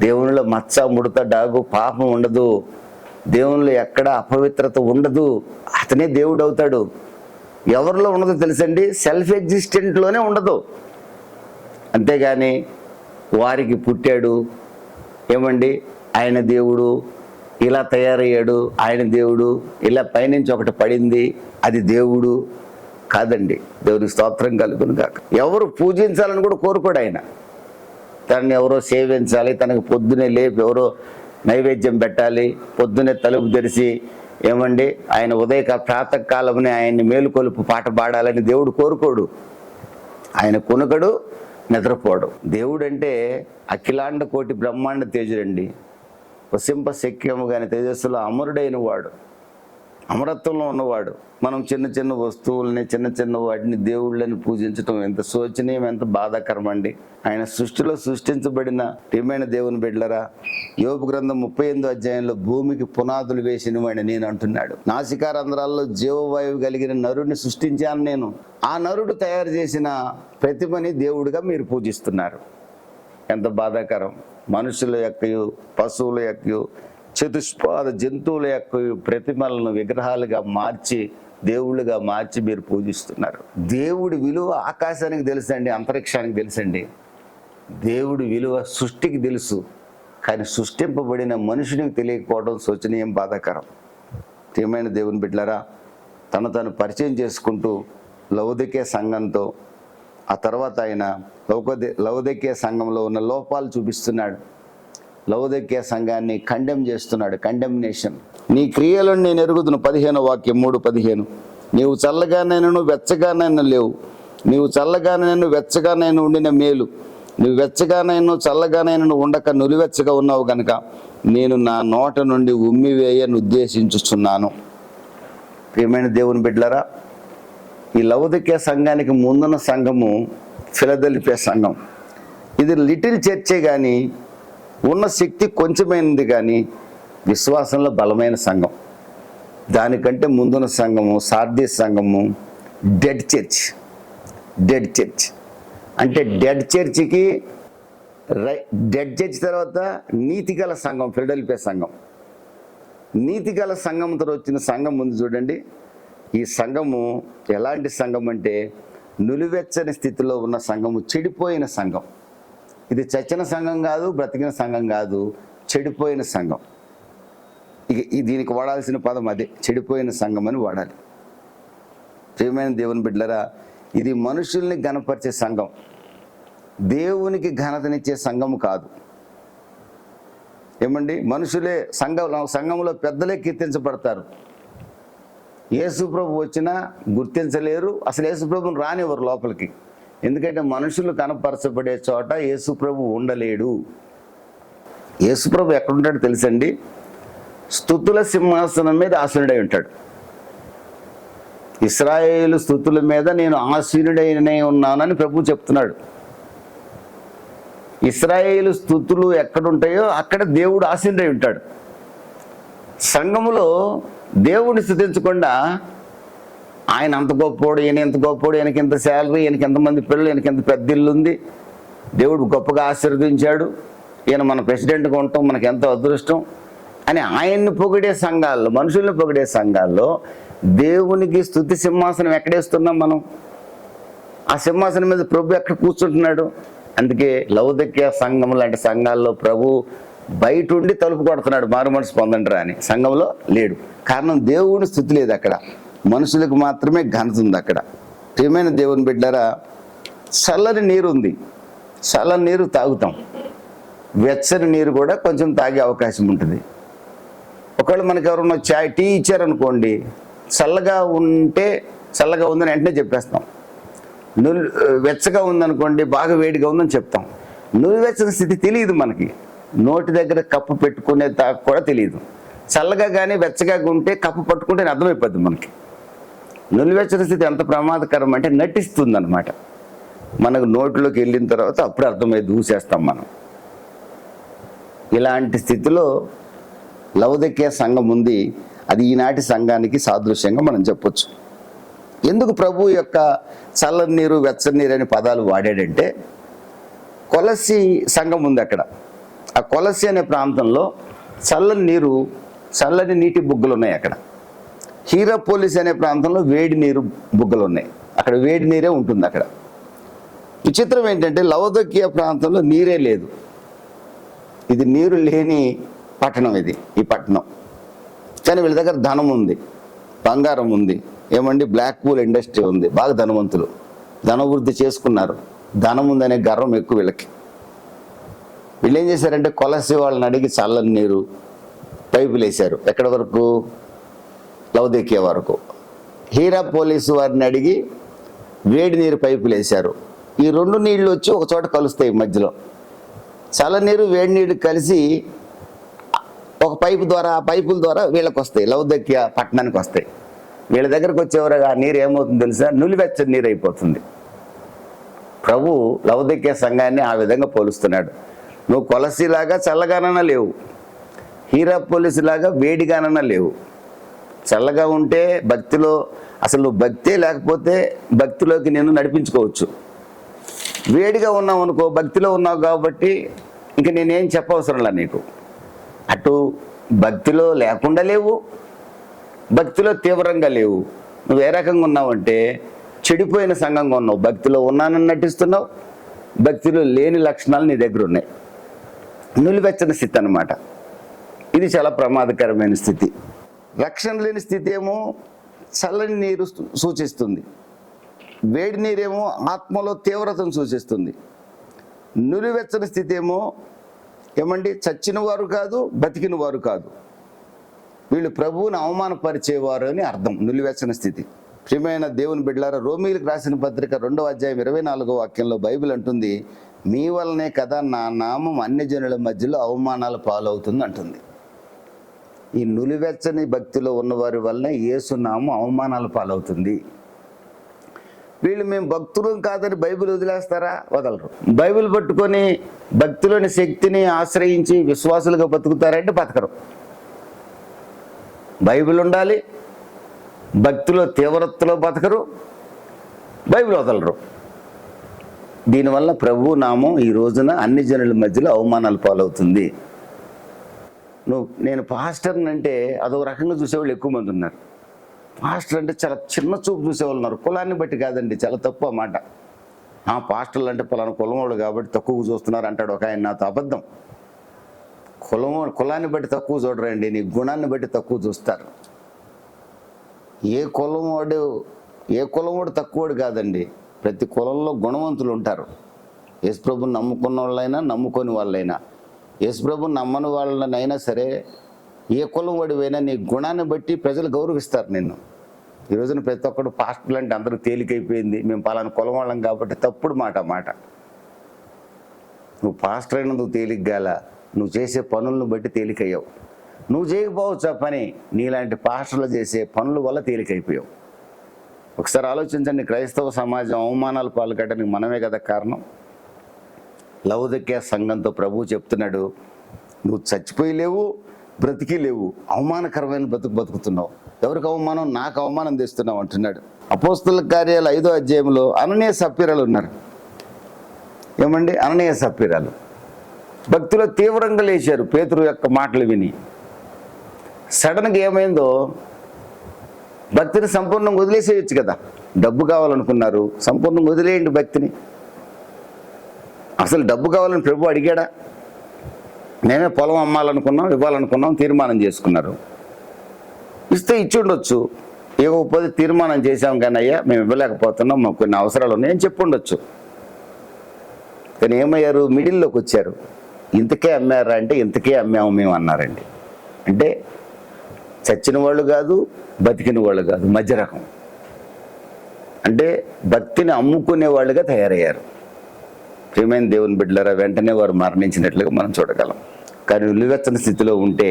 దేవునిలో మచ్చ, ముడత, డాగు, పాపం ఉండదు. దేవునిలో ఎక్కడ అపవిత్రత ఉండదు. అతనే దేవుడు అవుతాడు. ఎవరిలో ఉండదో తెలుసండి? సెల్ఫ్ ఎగ్జిస్టెంట్లోనే ఉండదు. అంతేగాని వారికి పుట్టాడు, ఏమండి ఆయన దేవుడు, ఇలా తయారయ్యాడు, ఆయన దేవుడు, ఇలా పైనుంచి ఒకటి పడింది, అది దేవుడు కాదండి. దేవునికి స్తోత్రం కలుగును గాక. ఎవరు పూజించాలని కూడా కోరుకోడు ఆయన. తనని ఎవరో సేవించాలి, తనకు పొద్దునే లేపి ఎవరో నైవేద్యం పెట్టాలి, పొద్దునే తలుపు తెరిచి ఏమండి ఆయన ప్రాతకాలంనే ఆయన్ని మేలుకొలుపు పాట పాడాలని దేవుడు కోరుకోడు. ఆయన కొనుకడు, నిద్రపోడు. దేవుడు అంటే అఖిలాండ కోటి బ్రహ్మాండ తేజుడండి. వసింప శక్యము కాని తేజస్సులో అమరుడైన వాడు, అమరత్వంలో ఉన్నవాడు. మనం చిన్న చిన్న వస్తువుల్ని, చిన్న చిన్న వాటిని దేవుళ్ళని పూజించడం ఎంత శోచనీయం, ఎంత బాధాకరం అండి. ఆయన సృష్టిలో సృష్టించబడిన ప్రియమైన దేవుని బిడ్డలరా, యోబు గ్రంథం 38వ అధ్యాయంలో భూమికి పునాదులు వేసిన వాడిని నేను అంటున్నాడు. నాసికారంధ్రాల్లో జీవవాయువు కలిగిన నరుడిని సృష్టించాను నేను. ఆ నరుడు తయారు చేసిన ప్రతిమని దేవుడిగా మీరు పూజిస్తున్నారు. ఎంత బాధాకరం. మనుషుల యొక్కయు, పశువుల యొక్కయు, చతుష్పాద జంతువుల యొక్క ప్రతిమలను విగ్రహాలుగా మార్చి దేవుళ్ళుగా మార్చి మీరు పూజిస్తున్నారు. దేవుడి విలువ ఆకాశానికి తెలుసండి, అంతరిక్షానికి తెలుసండి. దేవుడి విలువ సృష్టికి తెలుసు, కానీ సృష్టింపబడిన మనుషునికి తెలియకపోవడం శోచనీయం, బాధాకరం. ప్రియమైన దేవుని బిడ్డలారా, తను పరిచయం చేసుకుంటూ లవొదికయ సంఘంతో, ఆ తర్వాత ఆయన లవొదికయ సంఘంలో ఉన్న లోపాలు చూపిస్తున్నాడు. లవొదికయ సంఘాన్ని కండెమ్ చేస్తున్నాడు, కండెమ్నేషన్. నీ క్రియలను నేను ఎరుగుదును, 15వ వాక్యం 3:15. నీవు చల్లగానైనను వెచ్చగానైనా లేవు, నీవు చల్లగానైనా వెచ్చగానైనా ఉండిన మేలు, నువ్వు వెచ్చగానైనా చల్లగానైనా ఉండక నులివెచ్చగా ఉన్నావు గనుక నేను నా నోట నుండి ఉమ్మివేయను ఉద్దేశించుచున్నాను. ప్రియమైన దేవుని బిడ్డలారా, ఈ లవొదికయ సంఘానికి ముందున్న సంఘము ఫిలదెల్ఫియా సంఘం. ఇది లిటిల్ చర్చే కానీ ఉన్న శక్తి కొంచెమైనది, కానీ విశ్వాసంలో బలమైన సంఘం. దానికంటే ముందున్న సంఘము సార్దీస్ సంఘము డెడ్ చర్చ్. డెడ్ చర్చ్ అంటే డెడ్ చర్చికి డెడ్ చర్చ్ తర్వాత నీతిగల సంఘం ఫిలదెల్ఫియా సంఘం. నీతిగల సంఘంతో వచ్చిన సంఘం ఉంది చూడండి. ఈ సంఘము ఎలాంటి సంఘం అంటే నులివెచ్చని స్థితిలో ఉన్న సంఘము, చెడిపోయిన సంఘం. ఇది చచ్చిన సంఘం కాదు, బ్రతికిన సంఘం కాదు, చెడిపోయిన సంఘం. దీనికి వాడాల్సిన పదం అదే, చెడిపోయిన సంఘం అని వాడాలి. ప్రియమైన దేవుని బిడ్డలారా, ఇది మనుషుల్ని ఘనపరిచే సంఘం, దేవునికి ఘనతనిచ్చే సంఘము కాదు. ఏమండి, మనుషులే సంఘంలో పెద్దలే కీర్తించబడతారు. యేసుప్రభు వచ్చినా గుర్తించలేరు, అసలు యేసుప్రభుని రానివ్వరు లోపలికి. ఎందుకంటే మనుషులు కనపరచబడే చోట యేసుప్రభు ఉండలేడు. యేసుప్రభు ఎక్కడుంటాడో తెలుసండి? స్తుతుల సింహాసనం మీద ఆసీనుడై ఉంటాడు. ఇశ్రాయేలు స్తుతుల మీద నేను ఆసీనుడైనే ఉన్నానని ప్రభు చెప్తున్నాడు. ఇశ్రాయేలు స్తుతులు ఎక్కడుంటాయో అక్కడ దేవుడు ఆసీనుడై ఉంటాడు. సంఘములో దేవుడిని స్తుతించకుండా ఆయన అంత గొప్పోడు, ఈయన ఎంత గొప్పోడు, ఈయనకి ఎంత శాలరీ, ఈయనకి ఎంతమంది పిల్లలు, ఈయనకి ఎంత పెద్ద ఇల్లు ఉంది, దేవుడు గొప్పగా ఆశీర్వదించాడు, ఈయన మన ప్రెసిడెంట్గా ఉండటం మనకి ఎంతో అదృష్టం అని ఆయన్ని పొగిడే సంఘాల్లో, మనుషుల్ని పొగిడే సంఘాల్లో దేవునికి స్తుతి సింహాసనం ఎక్కడేస్తున్నాం మనం? ఆ సింహాసనం మీద ప్రభు ఎక్కడ కూర్చుంటున్నాడు? అందుకే లవొదికయ సంఘం లాంటి సంఘాల్లో ప్రభు బయట ఉండి తలుపు కొడుతున్నాడు, మారు మనసు పొందండిరా అని. సంఘంలో లేడు. కారణం దేవుని స్తుతి లేదు అక్కడ, మనుషులకు మాత్రమే ఘనత ఉంది అక్కడ. ప్రియమైన దేవుని బిడ్డలారా, చల్లని నీరు ఉంది, చల్లని నీరు తాగుతాం, వెచ్చని నీరు కూడా కొంచెం తాగే అవకాశం ఉంటుంది. ఒకవేళ మనకి ఎవరన్నా టీ ఇచ్చారనుకోండి, చల్లగా ఉందని వెంటనే చెప్పేస్తాం. వెచ్చగా ఉందనుకోండి, బాగా వేడిగా ఉందని చెప్తాం. నులివెచ్చని స్థితి తెలియదు మనకి, నోటి దగ్గర కప్పు పెట్టుకునే తాకు కూడా తెలియదు. చల్లగా కానీ వెచ్చగా ఉంటే కప్పు పట్టుకుంటే అర్థమైపోద్ది మనకి. నులివెచ్చని స్థితి ఎంత ప్రమాదకరం అంటే నటిస్తుంది అన్నమాట. మనకు నోటిలోకి వెళ్ళిన తర్వాత అప్పుడు అర్థమైంది, ఊసేస్తాం మనం. ఇలాంటి స్థితిలో లవొదికయ సంఘం ఉంది. అది ఈనాటి సంఘానికి సాదృశ్యంగా మనం చెప్పొచ్చు. ఎందుకు ప్రభు యొక్క చల్లని నీరు వెచ్చని నీరు అనే పదాలు వాడాడంటే, కొలసి సంఘం ఉంది అక్కడ. ఆ కొలసి అనే ప్రాంతంలో చల్లని నీటి బుగ్గలు ఉన్నాయి. అక్కడ హీరాపోలిస్ అనే ప్రాంతంలో వేడి నీరు బుగ్గలు ఉన్నాయి. అక్కడ వేడి నీరే ఉంటుంది. అక్కడ విచిత్రం ఏంటంటే లవొదికయ ప్రాంతంలో నీరే లేదు. ఇది నీరు లేని పట్టణం, ఈ పట్టణం. కానీ వీళ్ళ దగ్గర ధనం ఉంది, బంగారం ఉంది, ఏమండి బ్లాక్ పూల్ ఇండస్ట్రీ ఉంది, బాగా ధనవంతులు, ధనవృద్ధి చేసుకున్నారు, ధనం ఉందనే గర్వం ఎక్కువ వీళ్ళకి. వీళ్ళు ఏం చేశారంటే కొలసి వాళ్ళని అడిగి చల్లని నీరు పైపులు వేశారు. ఎక్కడి వరకు? లవొదికయ వరకు. హీరాపోలిస్ వారిని అడిగి వేడి నీరు పైపులు వేశారు. ఈ రెండు నీళ్ళు వచ్చి ఒక చోట కలుస్తాయి మధ్యలో. చల్లనీరు వేడి నీళ్ళు కలిసి ఒక పైపు ద్వారా, ఆ పైపుల ద్వారా వీళ్ళకి వస్తాయి, లవొదికయ పట్టణానికి వస్తాయి. వీళ్ళ దగ్గరకు వచ్చేవారు ఆ నీరు ఏమవుతుంది తెలుసా? నులివెచ్చని నీరు అయిపోతుంది. ప్రభు లవొదికయ సంఘాన్ని ఆ విధంగా పోలుస్తున్నాడు. నువ్వు కొలసిలాగా చల్లగానన్నా లేవు, హీరాపోలిస్ లాగా వేడిగానన్నా లేవు. చల్లగా ఉంటే భక్తిలో, అసలు నువ్వు భక్తే లేకపోతే భక్తిలోకి నేను నడిపించుకోవచ్చు. వేడిగా ఉన్నావు అనుకో, భక్తిలో ఉన్నావు కాబట్టి ఇంక నేనేం చెప్పవసరంలా నీకు. అటు భక్తిలో లేకుండా లేవు, భక్తిలో తీవ్రంగా లేవు, నువ్వు ఏ రకంగా ఉన్నావంటే చెడిపోయిన సంఘంగా ఉన్నావు. భక్తిలో ఉన్నానని నటిస్తున్నావు, భక్తిలో లేని లక్షణాలు నీ దగ్గర ఉన్నాయి. నులివెచ్చని స్థితి అన్నమాట. ఇది చాలా ప్రమాదకరమైన స్థితి. రక్షణ లేని స్థితి ఏమో చల్లని నీరు సూచిస్తుంది, వేడి నీరేమో ఆత్మలో తీవ్రతను సూచిస్తుంది. నులివెచ్చని స్థితి ఏమో ఏమండి, చచ్చిన వారు కాదు, బతికిన వారు కాదు, వీళ్ళు ప్రభువుని అవమానపరిచేవారు అని అర్థం నులివెచ్చని స్థితి. ప్రియమైన దేవుని బిడ్డలారా, రోమీలకు రాసిన పత్రిక 2వ అధ్యాయం 24వ వాక్యంలో బైబిల్ అంటుంది, మీ వల్లనే కదా నా నామం అన్యజనుల మధ్యలో అవమానాల పాలవుతుంది అంటుంది. ఈ నులివెచ్చని భక్తిలో ఉన్నవారి వల్లనే యేసు నామం అవమానాల పాలవుతుంది. వీళ్ళు మేము భక్తులం కాదని బైబిల్ వదిలేస్తారా? వదలరు. బైబిల్ పట్టుకొని భక్తిలోని శక్తిని ఆశ్రయించి విశ్వాసులుగా బతుకుతారంటే బతకరు. బైబిల్ ఉండాలి, భక్తిలో తీవ్రతలో బతకరు, బైబిల్ వదలరు. దీనివల్ల ప్రభు నామం ఈ రోజున అన్ని జనుల మధ్యలో అవమానాలు పాలవుతుంది. నేను పాస్టర్ని అంటే అదొక రకంగా చూసేవాళ్ళు ఎక్కువ మంది ఉన్నారు. పాస్టర్ అంటే చాలా చిన్న చూపు చూసేవాళ్ళు ఉన్నారు. కులాన్ని బట్టి కాదండి, చాలా తప్పు ఆ మాట. పాస్టర్లు అంటే పలానా కులం వాళ్ళు కాబట్టి తక్కువ చూస్తున్నారు అంటాడు ఒక ఆయన. నాతో అబద్ధం. కులాన్ని బట్టి తక్కువ చూడరండి, నీ గుణాన్ని బట్టి తక్కువ చూస్తారు. ఏ కులం వాడు తక్కువడు కాదండి. ప్రతి కులంలో గుణవంతులు ఉంటారు. యేసుప్రభుని నమ్ముకున్న వాళ్ళైనా నమ్ముకొని వాళ్ళైనా, యేసుప్రభుని నమ్మని వాళ్ళనైనా సరే, ఏ కులం వాడివైనా నీ గుణాన్ని బట్టి ప్రజలు గౌరవిస్తారు నిన్ను. ఈ రోజున ప్రతి ఒక్కడు పాస్టర్లు అంటే అందరూ తేలికైపోయింది, మేము పలానా కులం వాళ్ళం కాబట్టి. తప్పుడు మాట. నువ్వు పాస్టర్ అయినందుకు తేలిగ్గాల, నువ్వు చేసే పనులను బట్టి తేలికయ్యావు. నువ్వు చేయకపోవచ్చు ఆ పని, నీలాంటి పాస్టర్లు చేసే పనుల వల్ల తేలికైపోయావు. ఒకసారి ఆలోచించండి, క్రైస్తవ సమాజం అవమానాలు పాల్గొనడానికి మనమే కదా కారణం. లవొదికయ సంఘంతో ప్రభువు చెప్తున్నాడు, నువ్వు చచ్చిపోయి లేవు, బ్రతికి లేవు, అవమానకరమైన బతుకుతున్నావు. ఎవరికి అవమానం? నాకు అవమానం తెస్తున్నావు అంటున్నాడు. అపోస్తలుల కార్యాలు 5వ అధ్యాయంలో అననీయ సప్పీరాలు ఉన్నారు. ఏమండి, అననీయ సప్పీరాలు భక్తిలో తీవ్రంగా లేచారు పేతురు యొక్క మాటలు విని. సడన్గా ఏమైందో, భక్తిని సంపూర్ణంగా వదిలేసేయచ్చు కదా. డబ్బు కావాలనుకున్నారు, సంపూర్ణంగా వదిలేయండి భక్తిని. అసలు డబ్బు కావాలని ప్రభు అడిగాడా? మేమే పొలం అమ్మాలనుకున్నాం, ఇవ్వాలనుకున్నాం, తీర్మానం చేసుకున్నారు. ఇస్తే ఇచ్చి ఉండొచ్చు. ఇవ్వకపోతే తీర్మానం చేసాం కానీ అయ్యా మేము ఇవ్వలేకపోతున్నాం, మాకు కొన్ని అవసరాలు ఉన్నాయని చెప్పి ఉండొచ్చు. కానీ ఏమయ్యారు? మిడిల్లోకి వచ్చారు. ఇంతకే అమ్మారా అంటే ఇంతకే అమ్మాము మేము అన్నారండి. అంటే చచ్చిన వాళ్ళు కాదు, బతికిన వాళ్ళు కాదు, మధ్య రకం. అంటే భక్తిని అమ్ముకునే వాళ్ళుగా తయారయ్యారు. ప్రియమైన దేవుని బిడ్డలారా, వెంటనే వారు మరణించినట్లుగా మనం చూడగలం. కానీ నిలువెచ్చని స్థితిలో ఉంటే,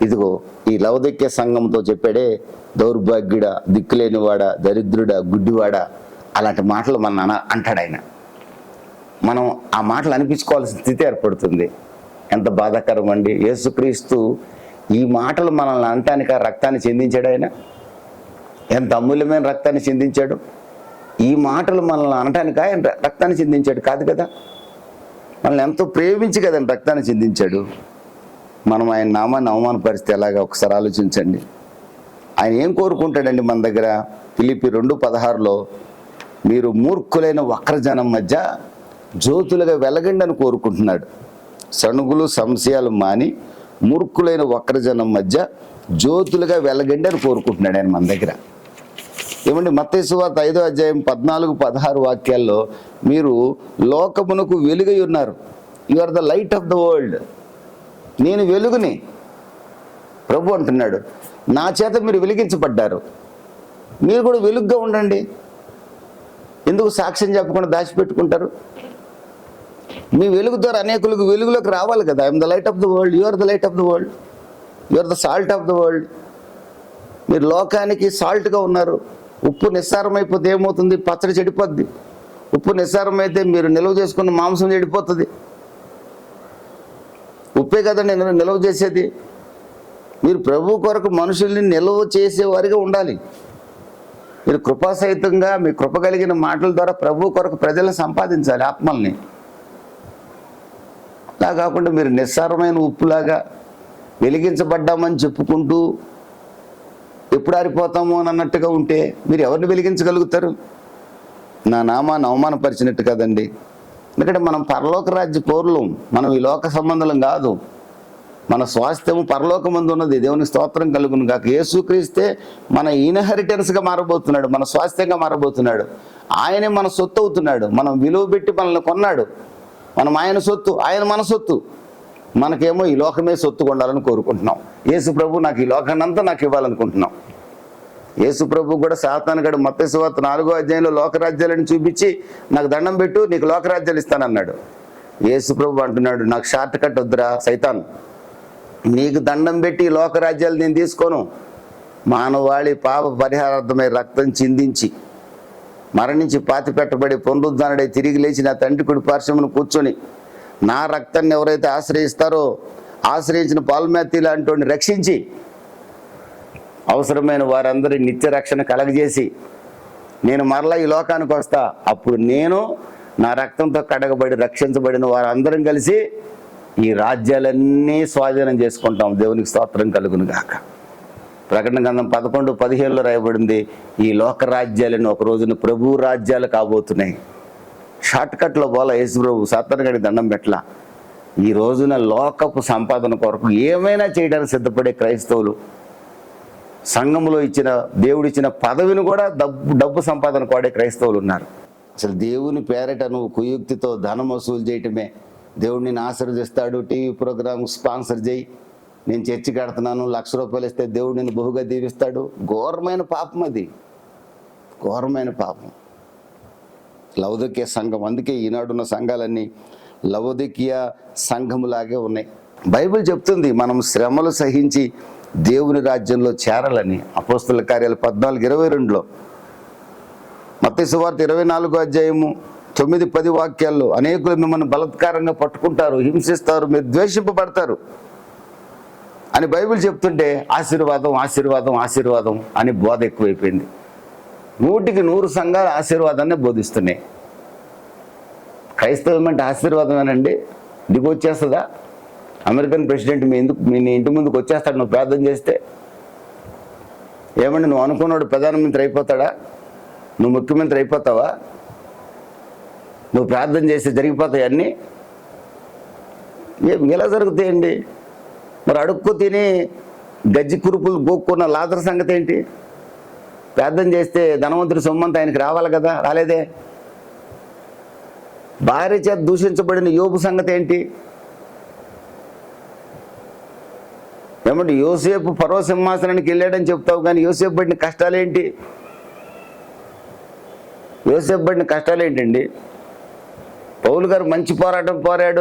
ఇదిగో ఈ లవొదికయ సంఘంతో చెప్పాడే, దౌర్భాగ్యుడా, దిక్కులేనివాడా, దరిద్రుడా, గుడ్డివాడా, అలాంటి మాటలు మన అంటాడు ఆయన. మనం ఆ మాటలు అనిపించుకోవాల్సిన స్థితి ఏర్పడుతుంది. ఎంత బాధాకరం అండి. యేసుక్రీస్తు ఈ మాటలు మనల్ని అనటానికి రక్తాన్ని చెందించాడు. ఆయన ఎంత అమూల్యమైన రక్తాన్ని చెందించాడు. ఈ మాటలు మనల్ని అనటానికి ఆయన రక్తాన్ని చెందించాడు కాదు కదా. మనల్ని ఎంతో ప్రేమించి కదండి రక్తాన్ని చెందించాడు. మనం ఆయన నామాన్ని అవమానపరిస్తే ఎలాగా ఒకసారి ఆలోచించండి. ఆయన ఏం కోరుకుంటాడండి మన దగ్గర? ఫిలిప్పీ 2:16లో మీరు మూర్ఖులైన వక్రజనం మధ్య జ్యోతులుగా వెలగండి అని కోరుకుంటున్నాడు. సణుగులు సంశయాలు మాని మూర్ఖులైన వక్రజనం మధ్య జ్యోతులుగా వెలగండి అని కోరుకుంటున్నాడు ఆయన మన దగ్గర. ఏమండి, మత్తయి సువార్త 5వ అధ్యాయం 14-16 వాక్యాల్లో మీరు లోకమునకు వెలుగై ఉన్నారు. You are the light of the world. నేను వెలుగుని ప్రభు అంటున్నాడు. నా చేత మీరు వెలిగించబడ్డారు. మీరు కూడా వెలుగుగా ఉండండి. ఎందుకు సాక్ష్యం చెప్పకుండా దాచిపెట్టుకుంటారు? మీ వెలుగు ద్వారా అనేకులకు వెలుగులోకి రావాలి కదా. I'm the light of the world, you are the light of the world, you are the salt of the world. మీరు లోకానికి సాల్ట్గా ఉన్నారు. ఉప్పు నిస్సారమైపోతే ఏమవుతుంది? పచ్చడి చెడిపోద్ది. ఉప్పు నిస్సారమైతే మీరు నిల్వ చేసుకున్న మాంసం చెడిపోతుంది. ఉప్పే కదండి నిల్వ చేసేది. మీరు ప్రభు కొరకు మనుషుల్ని నిల్వ చేసేవారిగా ఉండాలి. మీరు కృపాసహితంగా మీ కృప కలిగిన మాటల ద్వారా ప్రభు కొరకు ప్రజలను సంపాదించాలి, ఆత్మల్ని. అలా కాకుండా మీరు నిస్సారమైన ఉప్పులాగా వెలిగించబడ్డామని చెప్పుకుంటూ ఎప్పుడు ఆరిపోతాము అని అన్నట్టుగా ఉంటే మీరు ఎవరిని వెలిగించగలుగుతారు? నా నామాన్ని అవమానపరిచినట్టు కదండి. ఎందుకంటే మనం పరలోక రాజ్య పౌరులం, మనం ఈ లోక సంబంధం కాదు. మన స్వాస్థ్యము పరలోకమందు ఉన్నది. దేవుని స్తోత్రం కలుగును గాక. యేసుక్రీస్తే మన ఇన్హెరిటెన్స్గా మారబోతున్నాడు, మన స్వాస్థ్యంగా మారబోతున్నాడు. ఆయనే మన సొత్తు అవుతున్నాడు. మనం విలువ పెట్టి మనల్ని కొన్నాడు. మనం ఆయన సొత్తు, ఆయన మన సొత్తు. మనకేమో ఈ లోకమే సొత్తు కొండాలని కోరుకుంటున్నాం. యేసు ప్రభు నాకు ఈ లోకాన్ని అంతా నాకు ఇవ్వాలనుకుంటున్నాం. యేసు ప్రభు కూడా సాతాను గడు మత్తయి సువార్త 4వ అధ్యాయంలో లోకరాజ్యాలను చూపించి నాకు దండం పెట్టు, నీకు లోకరాజ్యాలు ఇస్తానన్నాడు. యేసు ప్రభు అంటున్నాడు, నాకు షార్ట్ కట్ వద్దురా సైతాన్, నీకు దండం పెట్టి లోకరాజ్యాలు నేను తీసుకోను. మానవాళి పాప పరిహారార్థమై రక్తం చిందించి మరణించి పాతి పెట్టబడి పునరుద్ధానుడై తిరిగి లేచి నా తండ్రి కుడి పార్శ్వమున కూర్చొని నా రక్తాన్ని ఎవరైతే ఆశ్రయిస్తారో ఆశ్రయించిన పాల్మాతి లాంటి రక్షించి అవసరమైన వారందరి నిత్య రక్షణ కలగజేసి నేను మరలా ఈ లోకానికి వస్తా. అప్పుడు నేను నా రక్తంతో కడగబడి రక్షించబడిన వారందరం కలిసి ఈ రాజ్యాలన్నీ స్వాధీనం చేసుకుంటాం. దేవునికి స్తోత్రం కలుగును గాక. ప్రకటన గ్రంథం 11:15 రాయబడింది, ఈ లోక రాజ్యాలను ఒక రోజున ప్రభు రాజ్యాలు కాబోతున్నాయి. షార్ట్ కట్లో పోలా యేసు ప్రభు, సాతాను గడికి దండం పెట్టలా. ఈ రోజున లోకపు సంపాదన కొరకు ఏమైనా చేయడానికి సిద్ధపడే క్రైస్తవులు, సంఘంలో ఇచ్చిన దేవుడిచ్చిన పదవిని కూడా డబ్బు సంపాదన కోడే క్రైస్తవులు ఉన్నారు. అసలు దేవుని పేరట నువ్వు కుయుక్తితో ధనం వసూలు చేయటమే. దేవుడు నిన్ను ఆశీర్వదిస్తాడు, టీవీ ప్రోగ్రామ్ స్పాన్సర్ చేయి, నేను చర్చి కడుతున్నాను, ₹1,00,000 ఇస్తే దేవుడు నిన్ను బహుగా దీవిస్తాడు. ఘోరమైన పాపం అది, ఘోరమైన పాపం. లవోదికీయ సంఘం, అందుకే ఈనాడున్న సంఘాలన్నీ లవోదికీయ సంఘములాగే ఉన్నాయి. బైబిల్ చెప్తుంది మనం శ్రమలు సహించి దేవుని రాజ్యంలో చేరాలని. అపోస్తలుల కార్యాలు 14:22లో, మత్తయి సువార్త 24వ అధ్యాయము 9-10 వాక్యాల్లో, అనేకులు మిమ్మల్ని బలాత్కారంగా పట్టుకుంటారు, హింసిస్తారు, మీరు ద్వేషింపబడతారు అని బైబిల్ చెప్తుంటే ఆశీర్వాదం ఆశీర్వాదం ఆశీర్వాదం అని బోధ ఎక్కువైపోయింది. 100కి 100 సంఘాలు ఆశీర్వాదాన్ని బోధిస్తున్నాయి. క్రైస్తవం అంటే ఆశీర్వాదమేనండి? దిగొచ్చేస్తుందా? అమెరికన్ ప్రెసిడెంట్ మీ ఇంటి ముందుకు వచ్చేస్తాడు నువ్వు ప్రార్థన చేస్తే? ఏమండి నువ్వు అనుకున్నాడు ప్రధానమంత్రి అయిపోతాడా? నువ్వు ముఖ్యమంత్రి అయిపోతావా? నువ్వు ప్రార్థన చేస్తే జరిగిపోతాయి అన్నీ? ఎలా జరుగుతాయండి? మరి అడుక్కు తిని గజ్జి కురుపులు గోక్కున్న లాజరు సంగతి ఏంటి? ప్రార్థన చేస్తే ధనవంతుడి సొమ్మంతా ఆయనకి రావాలి కదా, రాలేదే. భార్య చేత దూషించబడిన యోబు సంగతి ఏంటి? ఏమంటే యోసేపు ఫరో సింహాసనానికి వెళ్ళాడని చెప్తావు, కానీ యోసేపు పడిన కష్టాలేంటి? యోసేపు పడిన కష్టాలు ఏంటండి? పౌలు గారు మంచి పోరాటం పోరాడు,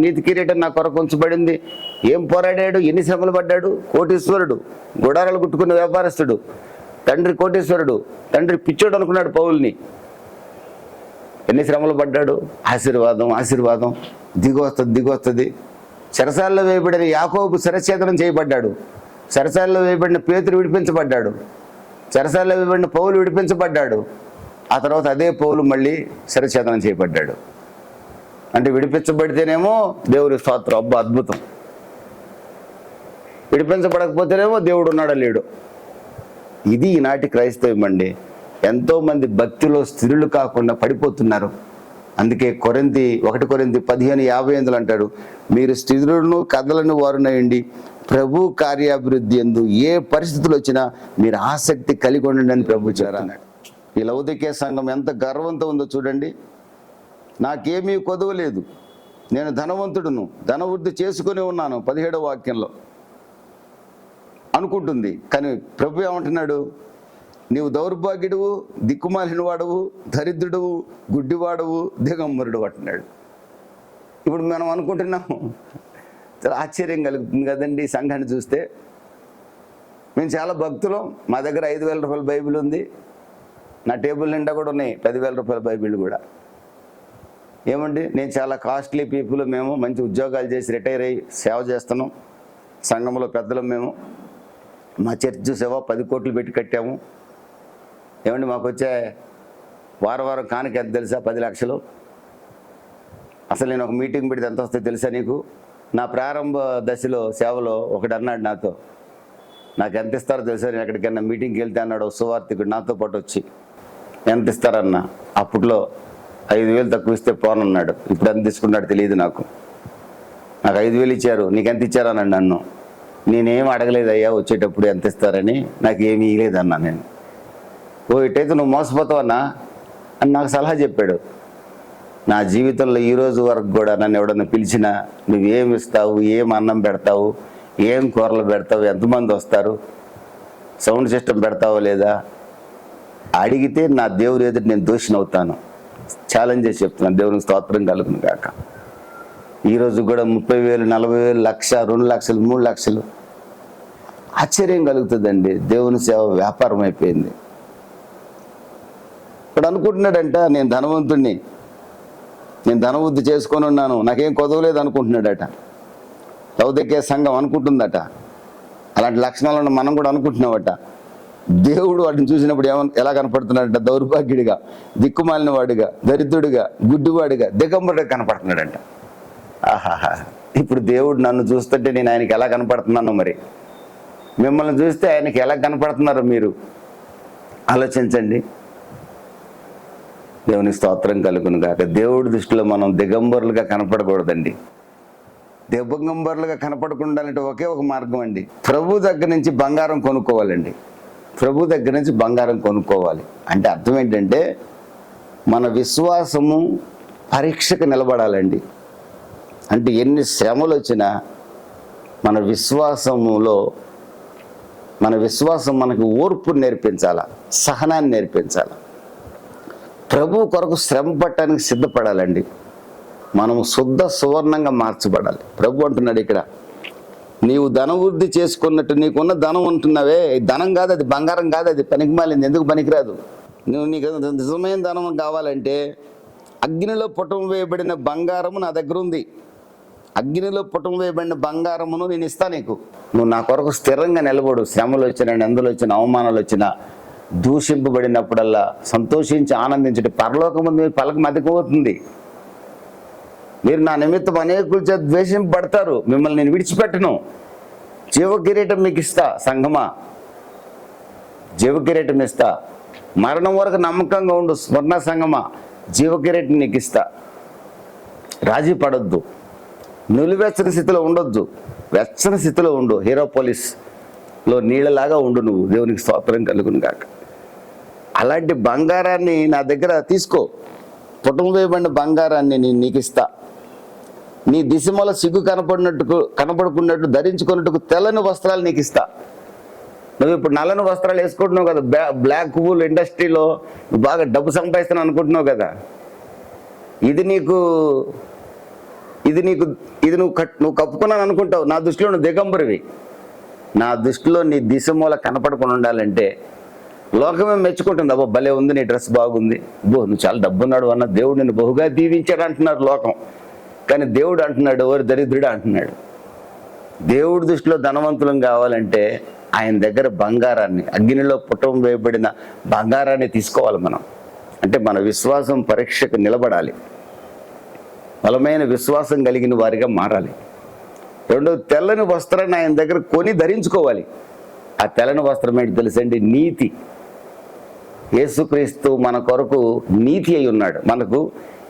నీతి కిరీటం నా కొరకు ఉంచబడింది. ఏం పోరాడాడు? ఎన్ని శ్రమలు పడ్డాడు? కోటీశ్వరుడు, గుడారాలు కుట్టుకున్న వ్యాపారస్తుడు, తండ్రి కోటీశ్వరుడు, తండ్రి పిచ్చోడు అనుకున్నాడు పౌల్ని. ఎన్ని శ్రమలు పడ్డాడు? ఆశీర్వాదం ఆశీర్వాదం, దిగొస్తుంది. చెరసాల్లో వేయబడిన యాకోబు శిరఛేదనం చేయబడ్డాడు, చెరసాల్లో వేయబడిన పేతురు విడిపించబడ్డాడు, చెరసాల్లో వేయబడిన పౌలు విడిపించబడ్డాడు. ఆ తర్వాత అదే పౌలు మళ్ళీ శిరఛేదనం చేయబడ్డాడు. అంటే విడిపించబడితేనేమో దేవుని స్తోత్రం, అబ్బా అద్భుతం. విడిపించబడకపోతేనేమో దేవుడు ఉన్నాడా లేడు. ఇది ఈనాటి క్రైస్తవం అండి. ఎంతోమంది భక్తిలో స్థిరులు కాకుండా పడిపోతున్నారు. అందుకే 1 కొరింథీ 15:58 అంటాడు, మీరు స్థిరులను కదలను వారునయండి, ప్రభు కార్యాభివృద్ధి యందు ఏ పరిస్థితులు వచ్చినా మీరు ఆసక్తి కలిగి ఉండండి అని ప్రభు చెప్పారు. ఈ లవోదికీయ సంఘం ఎంత గర్వంతో ఉందో చూడండి. నాకేమీ కొదవ లేదు, నేను ధనవంతుడును, ధనవృద్ధి చేసుకుని ఉన్నాను 17వ వాక్యంలో అనుకుంటుంది. కానీ ప్రభు ఏమంటున్నాడు? నీవు దౌర్భాగ్యుడువు, దిక్కుమాలిన వాడవు, దరిద్రుడువు, గుడ్డివాడవు, దిగంబరుడు అంటున్నాడు. ఇప్పుడు మనం అనుకుంటున్నాము, చాలా ఆశ్చర్యం కలుగుతుంది కదండి ఈ సంఘాన్ని చూస్తే. మేము చాలా భక్తులం, మా దగ్గర ₹5,000 బైబిల్ ఉంది, నా టేబుల్ నిండా కూడా ఉన్నాయి ₹10,000 బైబిల్ కూడా. ఏమండి నేను చాలా కాస్ట్లీ పీపుల్, మేము మంచి ఉద్యోగాలు చేసి రిటైర్ అయ్యి సేవ చేస్తున్నాం, సంఘంలో పెద్దలు మేము. మా చర్చ్ సేవ 10 కోట్లు పెట్టి కట్టాము. ఏమండి మాకు వచ్చే వారం కానుక ఎంత తెలుసా? 10 లక్షలు. అసలు నేను ఒక మీటింగ్ పెడితే ఎంత వస్తే తెలుసా నీకు? నా ప్రారంభ దశలో సేవలో ఒకడు అన్నాడు నాతో, నాకు ఎంత ఇస్తారో తెలుసా, నేను ఎక్కడికైనా మీటింగ్కి వెళ్తే అన్నాడు సువార్థికుడు నాతో పాటు వచ్చి, ఎంత ఇస్తారన్నా. అప్పట్లో 5,000 తక్కువ ఇస్తే పోనన్నాడు. ఇప్పుడు ఎంత తీసుకున్నాడు తెలియదు నాకు 5,000 ఇచ్చారు, నీకెంత ఇచ్చారన్నాడు నన్ను. నేనేం అడగలేదు అయ్యా వచ్చేటప్పుడు ఎంత ఇస్తారని, నాకు ఏమీ ఇవ్వలేదన్నా నేను. ఇటైతే నువ్వు మోసపోతావన్నా అని నాకు సలహా చెప్పాడు. నా జీవితంలో ఈరోజు వరకు కూడా నన్ను ఎవడన్నా పిలిచినా నువ్వేమి ఇస్తావు, ఏం అన్నం పెడతావు, ఏం కూరలు పెడతావు, ఎంతమంది వస్తారు, సౌండ్ సిస్టమ్ పెడతావో లేదా అడిగితే నా దేవుడు ఎదుటి నేను దోషినవుతాను. ఛాలెంజ్ చేసి చెప్తున్నాను. దేవునికి స్తోత్రం కలుగును గాక. ఈరోజు కూడా 30,000, 40,000, 1,00,000, 2 లక్షలు, 3 లక్షలు ఆశ్చర్యం కలుగుతుందండి. దేవుని సేవ వ్యాపారం అయిపోయింది. ఇప్పుడు అనుకుంటున్నాడంట నేను ధనవంతుడిని, నేను ధనవృద్ధి చేసుకొని ఉన్నాను, నాకేం కొదవలేదు అనుకుంటున్నాడట. లౌకిక సంఘం అనుకుంటుందట. అలాంటి లక్షణాలను మనం కూడా అనుకుంటున్నామట. దేవుడు వాటిని చూసినప్పుడు ఎలా కనపడుతున్నాడంట? దౌర్భాగ్యుడిగా, దిక్కుమాలిన వాడిగా, దరిద్రుడిగా, గుడ్డివాడిగా, దిగంబరుడిగా కనపడుతున్నాడంట. ఆహాహా. ఇప్పుడు దేవుడు నన్ను చూస్తుంటే నేను ఆయనకి ఎలా కనపడుతున్నానో, మరి మిమ్మల్ని చూస్తే ఆయనకి ఎలా కనపడుతున్నారో మీరు ఆలోచించండి. దేవుని స్తోత్రం కలుగును గాక. దేవుడి దృష్టిలో మనం దిగంబరులుగా కనపడకూడదండి. దిగంబరులుగా కనపడకుండా ఒకే ఒక మార్గం అండి, ప్రభు దగ్గర నుంచి బంగారం కొనుక్కోవాలండి. ప్రభు దగ్గర నుంచి బంగారం కొనుక్కోవాలి అంటే అర్థం ఏంటంటే మన విశ్వాసము పరీక్షకు నిలబడాలండి. అంటే ఎన్ని శ్రమలు వచ్చినా మన విశ్వాసం మనకు ఓర్పు నేర్పించాలా, సహనాన్ని నేర్పించాలా. ప్రభు కొరకు శ్రమ పట్టడానికి సిద్ధపడాలండి. మనము శుద్ధ సువర్ణంగా మార్చబడాలి. ప్రభు అంటున్నాడు ఇక్కడ, నీవు ధనవృద్ధి చేసుకున్నట్టు నీకున్న ధనం ఉంటున్నావే, ధనం కాదు అది, బంగారం కాదు అది, పనికిమాలింది, ఎందుకు పనికిరాదు. నీకు నిజమైన ధనం కావాలంటే అగ్నిలో పుటం వేయబడిన బంగారము నా దగ్గర ఉంది. అగ్నిలో పుటం వేయబడిన బంగారమును నేను ఇస్తా నీకు. నువ్వు నా కొరకు స్థిరంగా నిలబడు. శ్రమలు వచ్చినా, నిందలు వచ్చినా, అవమానాలు వచ్చినా, దూషింపబడినప్పుడల్లా సంతోషించి ఆనందించడం పరలోకము మీరు పలక మతిపోతుంది. మీరు నా నిమిత్తం అనేకుల చేత ద్వేషింపబడతారు, మిమ్మల్ని నేను విడిచిపెట్టను. జీవ కిరీటం మీకు ఇస్తా సంఘమా, జీవ కిరీటం ఇస్తా. మరణం వరకు నమ్మకంగా ఉండు స్వర్ణ సంఘమా, జీవ కిరీటం నీకు ఇస్తా. రాజీ పడొద్దు, నిలువెచ్చని స్థితిలో ఉండొద్దు, వెచ్చని స్థితిలో ఉండు. హీరోపోలిస్లో నీళ్ళలాగా ఉండు నువ్వు. దేవునికి స్తోత్రం కలుగును గాక. అలాంటి బంగారాన్ని నా దగ్గర తీసుకో. పుటం వేయబడిన బంగారాన్ని నేను నీకు ఇస్తా. నీ దిశమల సిగ్గు కనపడుకున్నట్టు ధరించుకున్నట్టుకు తెల్లని వస్త్రాలు నీకు ఇస్తా. నువ్వు ఇప్పుడు నల్లని వస్త్రాలు వేసుకుంటున్నావు కదా, బ్లాక్ వూల్ ఇండస్ట్రీలో నువ్వు బాగా డబ్బు సంపాదిస్తున్నావు అనుకుంటున్నావు కదా, ఇది నువ్వు కప్పుకున్నాను అనుకుంటావు. నా దృష్టిలో నువ్వు దిగంబరివి. నా దృష్టిలో నీ దిశమూల కనపడకుండా ఉండాలంటే లోకమే మెచ్చుకుంటుంది. అబ్బో భలే ఉంది, నీ డ్రెస్ బాగుంది, నువ్వు చాలా డబ్బున్నాడు అన్న, దేవుడు నిన్ను బహుగా దీవించాడు అంటున్నారు లోకం. కానీ దేవుడు అంటున్నాడు, ఎవరు దరిద్రుడు అంటున్నాడు. దేవుడి దృష్టిలో ధనవంతులం కావాలంటే ఆయన దగ్గర బంగారాన్ని, అగ్నిలో పుటం వేయబడిన బంగారాన్ని తీసుకోవాలి మనం. అంటే మన విశ్వాసం పరీక్షకు నిలబడాలి, బలమైన విశ్వాసం కలిగిన వారిగా మారాలి. రెండోది, తెల్లని వస్త్రాన్ని ఆయన దగ్గర కొని ధరించుకోవాలి. ఆ తెల్లని వస్త్రం ఏంటి తెలుసండి? నీతి. యేసుక్రీస్తు మన కొరకు నీతి అయి ఉన్నాడు.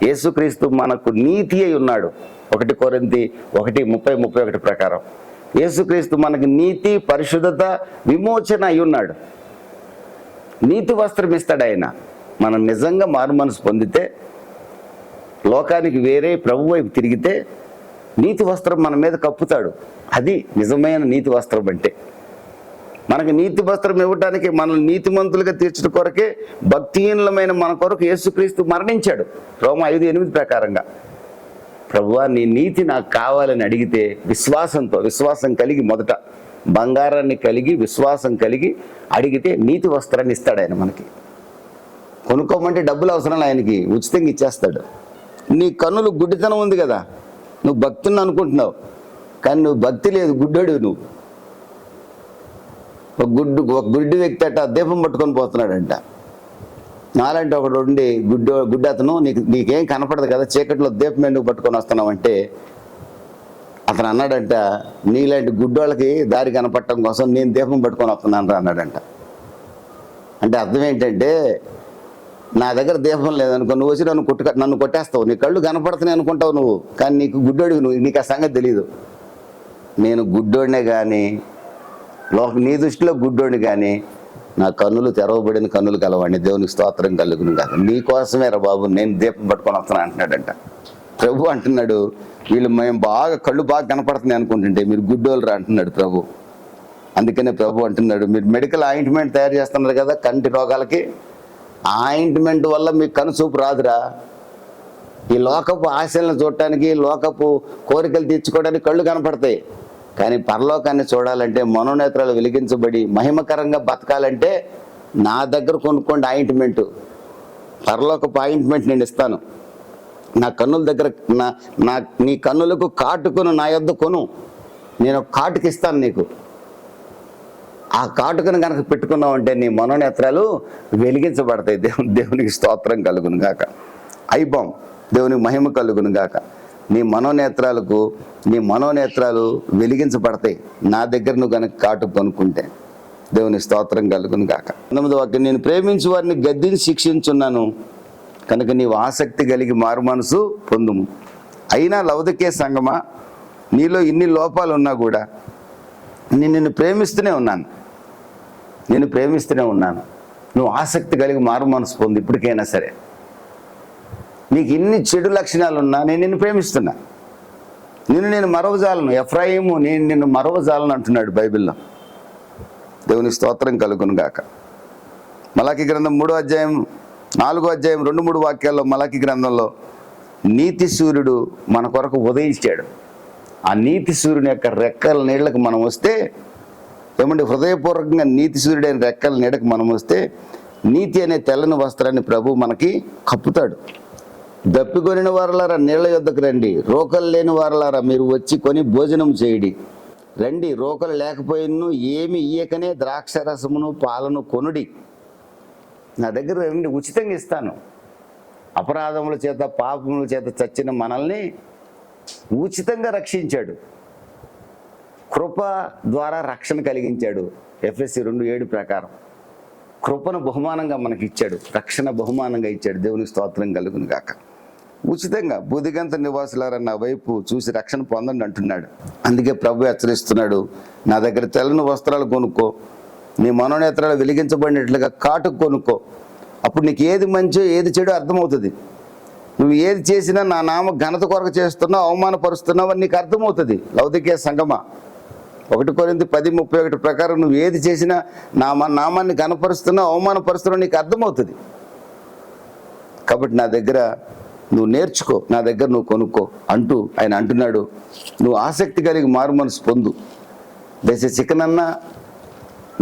యేసుక్రీస్తు మనకు నీతి అయి ఉన్నాడు. 1 కొరింథీ 1:30-31 ప్రకారం యేసుక్రీస్తు మనకు నీతి, పరిశుద్ధత, విమోచన అయి ఉన్నాడు. నీతి వస్త్రం ఇస్తాడు ఆయన. మనం నిజంగా మారు మనసు పొందితే, లోకానికి వేరే ప్రభు వైపు తిరిగితే నీతి వస్త్రం మన మీద కప్పుతాడు. అది నిజమైన నీతి వస్త్రం అంటే. మనకి నీతి వస్త్రం ఇవ్వడానికి, మనల్ని నీతిమంతులుగా తీర్చడం కొరకే భక్తిహీనులమైన మన కొరకు యేసుక్రీస్తు మరణించాడు. రోమా 5:8 ప్రకారంగా. ప్రభువా నీ నీతి నాకు కావాలని అడిగితే విశ్వాసం కలిగి, మొదట బంగారాన్ని కలిగి విశ్వాసం కలిగి అడిగితే నీతి వస్త్రాన్ని ఇస్తాడు ఆయన మనకి. కొనుక్కోమంటే డబ్బులు అవసరం, ఆయనకి ఉచితంగా ఇచ్చేస్తాడు. నీ కన్నులు గుడ్డితనం ఉంది కదా, నువ్వు భక్తుని అనుకుంటున్నావు కానీ నువ్వు భక్తి లేదు, గుడ్డోడు నువ్వు. ఒక గుడ్డి వ్యక్తి అట్ట దీపం పట్టుకొని పోతున్నాడంట. నాలంటే ఒకడు ఉండి గుడ్డి అతను, నీకేం కనపడదు కదా, చీకట్లో దీపం ఎందుకు పట్టుకొని వస్తున్నావు అంటే, అతను అన్నాడంట, నీలాంటి గుడ్డోళ్ళకి దారి కనపడటం కోసం నేను దీపం పట్టుకొని వస్తున్నాను రా అన్నాడంట. అంటే అర్థం ఏంటంటే, నా దగ్గర దీపం లేదనుకో, నువ్వు వచ్చి నన్ను కొట్టేస్తావు, నీ కళ్ళు కనపడుతున్నాయి అనుకుంటావు నువ్వు, కానీ నీకు గుడ్డోడివి, నీకు ఆ సంగతి తెలీదు. నేను గుడ్డోడినే కానీ, నీ దృష్టిలో గుడ్డోడిని కానీ, నా కన్నులు తెరవబడిన కన్నులు కలవాడిని, దేవునికి స్తోత్రం కలుగును కాదు. నీకోసమే రా బాబు నేను దీపం పట్టుకొని వస్తున్నాను అంటున్నాడంట. ప్రభు అంటున్నాడు, వీళ్ళు మేము కళ్ళు బాగా కనపడుతున్నాయి అనుకుంటుంటే మీరు గుడ్డోళ్ళు రా అంటున్నాడు ప్రభు. అందుకనే ప్రభు అంటున్నాడు, మీరు మెడికల్ ఆయింట్మెంట్ తయారు చేస్తున్నారు కదా కంటి రోగాలకి, ఆయింట్మెంట్ వల్ల మీకు కనుచూపు రాదురా. ఈ లోకపు ఆశలను చూడటానికి, లోకపు కోరికలు తీర్చుకోవడానికి కళ్ళు కనపడతాయి, కానీ పరలోకాన్ని చూడాలంటే, మనోనేత్రాలు వెలిగించబడి మహిమకరంగా బతకాలంటే నా దగ్గర కొనుక్కోండి ఆయింట్మెంట్. పరలోకపు ఆయింట్మెంట్ నేను ఇస్తాను. నా కన్నుల దగ్గర నీ కన్నులకు కాటుకును నా యొద్ద కొను, నేను కాటుకి ఇస్తాను నీకు. ఆ కాటుకను కనుక పెట్టుకున్నావు నీ మనోనేత్రాలు వెలిగించబడతాయి. దేవునికి స్తోత్రం కలుగును గాక. ఐబాం దేవునికి మహిమ కలుగును గాక. నీ మనోనేత్రాలు వెలిగించబడతాయి నా దగ్గర నువ్వు కనుక కాటుకు కొనుక్కుంటే. దేవుని స్తోత్రం కలుగును గాక. 8వ వాక్యం, నేను ప్రేమించు వారిని గద్దించి శిక్షించున్నాను కనుక నీవు ఆసక్తి కలిగి మారు మనసు పొందుము. అయినా లౌదికే సంగమా, నీలో ఇన్ని లోపాలు ఉన్నా కూడా నిన్ను ప్రేమిస్తూనే ఉన్నాను, నువ్వు ఆసక్తి కలిగి మారు మనసు పొందు. ఇప్పటికైనా సరే నీకు ఇన్ని చెడు లక్షణాలు ఉన్నా నేను నిన్ను ప్రేమిస్తున్నా, నేను మరవజాలను. ఎఫ్రాయిము, నేను నిన్ను మరవజాలను అంటున్నాడు బైబిల్లో. దేవుని స్తోత్రం కలుగును గాక. మలాకి గ్రంథం 3వ అధ్యాయం 4వ అధ్యాయం 2-3 వాక్యాల్లో మలాకి గ్రంథంలో నీతి సూర్యుడు మన కొరకు ఉదయించాడు. ఆ నీతి సూర్యుని యొక్క రెక్కల నీళ్లకు మనం వస్తే, ఏమంటే హృదయపూర్వకంగా నీతి సూర్యుడైన రెక్కల నీడకు మనం వస్తే, నీతి అనే తెల్లని వస్త్రాన్ని ప్రభు మనకి కప్పుతాడు. దప్పికొనిన వారలారా నీళ్ల యొద్దకు రండి, రోకలు లేని వారలారా మీరు వచ్చి కొని భోజనం చేయడి. రండి, రోకలు లేకపోయినను ఏమి ఇయ్యకనే ద్రాక్ష రసమును పాలను కొనుడి. నా దగ్గర రండి, ఉచితంగా ఇస్తాను. అపరాధముల చేత పాపముల చేత చచ్చిన మనల్ని ఉచితంగా రక్షించాడు. కృప ద్వారా రక్షణ కలిగించాడు. ఎఫెసీ 2:7 ప్రకారం కృపను బహుమానంగా మనకి ఇచ్చాడు, రక్షణ బహుమానంగా ఇచ్చాడు. దేవునికి స్తోత్రం కలుగును గాక. ఉచితంగా బుద్ధిగంత నివాసులారా నా వైపు చూసి రక్షణ పొందండి అంటున్నాడు. అందుకే ప్రభు హెచ్చరిస్తున్నాడు, నా దగ్గర తెల్లని వస్త్రాలు కొనుక్కో, నీ మనోనేత్రాలు వెలిగించబడినట్లుగా కాటుకు కొనుక్కో. అప్పుడు నీకు ఏది మంచో ఏది చెడో అర్థమవుతుంది. నువ్వు ఏది చేసినా నా నామ ఘనత కొరకు చేస్తున్నావు, అవమానపరుస్తున్నావు అని నీకు అర్థమవుతుంది. లౌదికే సంగమా, 1 కొరింథీ 10:31 ప్రకారం నువ్వు ఏది చేసినా నామాన్ని ఘనపరుస్తున్నావు, అవమానపరుస్తున్నావు నీకు అర్థమవుతుంది. కాబట్టి నా దగ్గర నువ్వు నేర్చుకో, నా దగ్గర నువ్వు కొనుక్కో అంటూ ఆయన అంటున్నాడు, నువ్వు ఆసక్తి కలిగి మారు మనసు పొందు. దశ చికనన్నా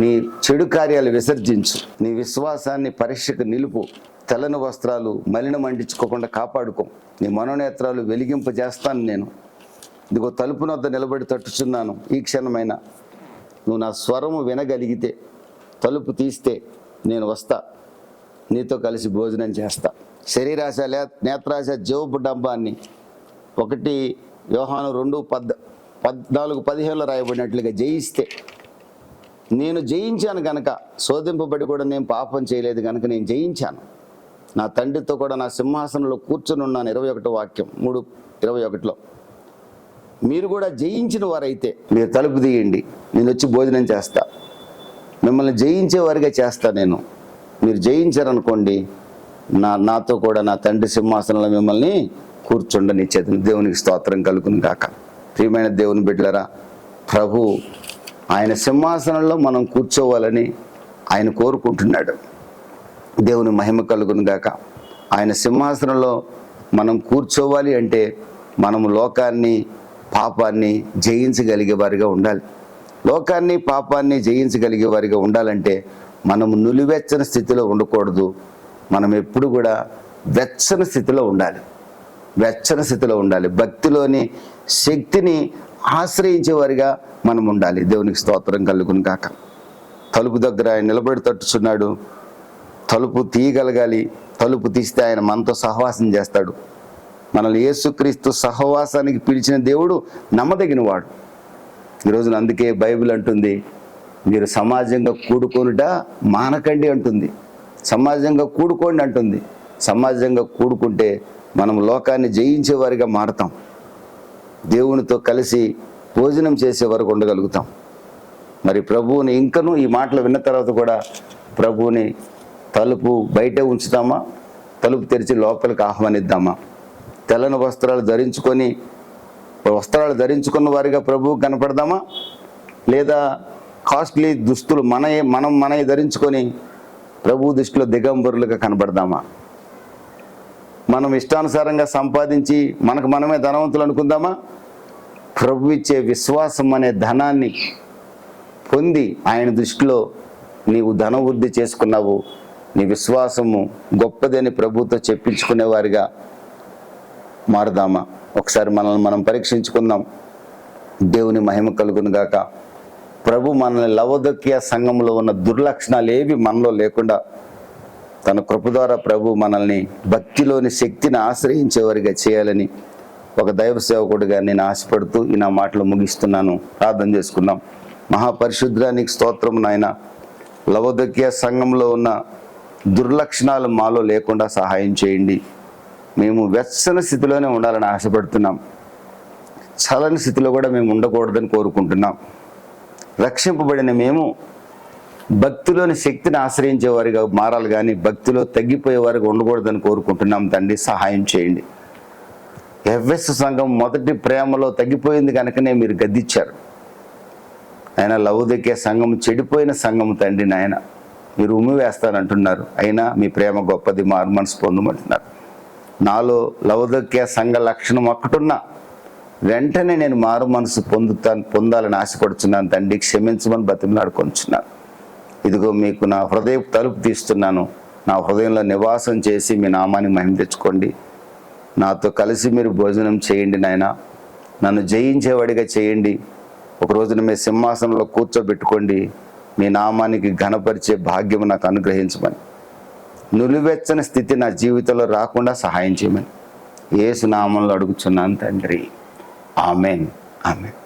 నీ చెడు కార్యాలు విసర్జించు, నీ విశ్వాసాన్ని పరీక్షకు నిలుపు, తెల్లని వస్త్రాలు మలినం అంటించుకోకుండా కాపాడుకో, నీ మనోనేత్రాలు వెలిగింపజేస్తాను. నేను ఇదిగో తలుపున వద్ద నిలబడి తట్టుచున్నాను. ఈ క్షణమైనా నువ్వు నా స్వరము వినగలిగితే, తలుపు తీస్తే నేను వస్తా, నీతో కలిసి భోజనం చేస్తా. శరీరాశ నేత్రాశ జీవపు డబ్బాన్ని 1 యోహాను 2:14-15 రాయబడినట్లుగా జయిస్తే, నేను జయించాను కనుక, శోధింపబడి కూడా నేను పాపం చేయలేదు కనుక నేను జయించాను, నా తండ్రితో కూడా నా సింహాసనంలో కూర్చొని ఉన్నాను. 21వ వాక్యం 3:21లో మీరు కూడా జయించిన వారైతే మీరు తలుపు తీయండి, నేను వచ్చి భోజనం చేస్తా, మిమ్మల్ని జయించే వారిగా చేస్తా నేను. మీరు జయించారనుకోండి, నాతో కూడా నా తండ్రి సింహాసనంలో మిమ్మల్ని కూర్చుండని చేతుని. దేవునికి స్తోత్రం కలుగును గాక. ప్రియమైన దేవుని బిడ్డలారా, ప్రభు ఆయన సింహాసనంలో మనం కూర్చోవాలని ఆయన కోరుకుంటున్నాడు. దేవుని మహిమ కలుగును గాక. ఆయన సింహాసనంలో మనం కూర్చోవాలి అంటే మనము లోకాన్ని పాపాన్ని జయించగలిగే వారిగా ఉండాలి. లోకాన్ని పాపాన్ని జయించగలిగే వారిగా ఉండాలంటే మనము నులివెచ్చని స్థితిలో ఉండకూడదు. మనం ఎప్పుడు కూడా వెచ్చని స్థితిలో ఉండాలి, భక్తిలోని శక్తిని ఆశ్రయించే వారిగా మనం ఉండాలి. దేవునికి స్తోత్రం కలుగును గాక. తలుపు దగ్గర ఆయన నిలబడి తట్టుచున్నాడు. తలుపు తీయగలగాలి. తలుపు తీస్తే ఆయన మనతో సహవాసం చేస్తాడు. మనల్ని యేసుక్రీస్తు సహవాసానికి పిలిచిన దేవుడు నమ్మదగిన వాడు. ఈరోజున అందుకే బైబిల్ అంటుంది, మీరు సమాజంగా కూడుకొనుట మానకండి అంటుంది. సమాజంగా కూడుకోండి అంటుంది. సమాజంగా కూడుకుంటే మనం లోకాన్ని జయించేవారిగా మారతాం. దేవునితో కలిసి భోజనం చేసే వరకు ఉండగలుగుతాం. మరి ప్రభువుని ఇంకనూ ఈ మాటలు విన్న తర్వాత కూడా ప్రభువుని తలుపు బయటే ఉంచుతామా, తలుపు తెరిచి లోపలికి ఆహ్వానిద్దామా? తెల్లని వస్త్రాలు ధరించుకున్న వారిగా ప్రభువు కనపడదామా, లేదా కాస్ట్లీ దుస్తులు మనమే ధరించుకొని ప్రభు దృష్టిలో దిగంబరులుగా కనబడదామా? మనం ఇష్టానుసారంగా సంపాదించి మనకు మనమే ధనవంతులు అనుకుందామా? ప్రభు ఇచ్చే విశ్వాసం అనే ధనాన్ని పొంది ఆయన దృష్టిలో నీవు ధనవృద్ధి చేసుకున్నావు, నీ విశ్వాసము గొప్పదని ప్రభుతో చెప్పించుకునేవారిగా మారుదామా? ఒకసారి మనల్ని మనం పరీక్షించుకుందాం. దేవుని మహిమ కలుగును గాక. ప్రభు మనల్ని లవొదికయ సంఘంలో ఉన్న దుర్లక్షణాలు ఏవి మనలో లేకుండా తన కృప ద్వారా ప్రభు మనల్ని భక్తిలోని శక్తిని ఆశ్రయించేవారిగా చేయాలని ఒక దైవ సేవకుడిగా నేను ఆశపడుతూ ఈ నా మాటలు ముగిస్తున్నాను. ప్రార్థన చేసుకుందాం. మహాపరిశుద్ధానికి స్తోత్రం నాయన. లవొదికయ సంఘంలో ఉన్న దుర్లక్షణాలు మాలో లేకుండా సహాయం చేయండి. మేము వెచ్చని స్థితిలోనే ఉండాలని ఆశపడుతున్నాం. చలని స్థితిలో కూడా మేము ఉండకూడదని కోరుకుంటున్నాం. రక్షింపబడిన మేము భక్తిలోని శక్తిని ఆశ్రయించేవారిగా మారాలి, కానీ భక్తిలో తగ్గిపోయేవారిగా ఉండకూడదని కోరుకుంటున్నాం. తండ్రి సహాయం చేయండి. ఎఫెసు సంఘం మొదటి ప్రేమలో తగ్గిపోయింది కనుకనే మీరు గద్దించారు. ఆయన లవొదికయ సంఘం చెడిపోయిన సంఘం తండ్రి నాయన, మీరు ఉమ్మివేస్తానంటున్నారు. అయినా మీ ప్రేమ గొప్పది, మారు మనసు పొందమంటున్నారు. నాలో లవొదికయ సంఘ లక్షణం ఒక్కటున్నా వెంటనే నేను మారు మనసు పొందాలని ఆశపడుతున్నాను. తండ్రి క్షమించమని బతిమలాడుకొంచున్నాను. ఇదిగో మీకు నా హృదయ తలుపు తీస్తున్నాను. నా హృదయంలో నివాసం చేసి మీ నామాన్ని మహిమ తెచ్చుకోండి. నాతో కలిసి మీరు భోజనం చేయండి నాయన. నన్ను జయించేవాడిగా చేయండి. ఒక రోజున మీ సింహాసనంలో కూర్చోబెట్టుకోండి. మీ నామానికి ఘనపరిచే భాగ్యం నాకు అనుగ్రహించమని, నులివెచ్చని స్థితి నా జీవితంలో రాకుండా సహాయం చేయమని యేసు నామంలో అడుగుచున్నాను తండ్రి. ఆమెన్. ఆమెన్.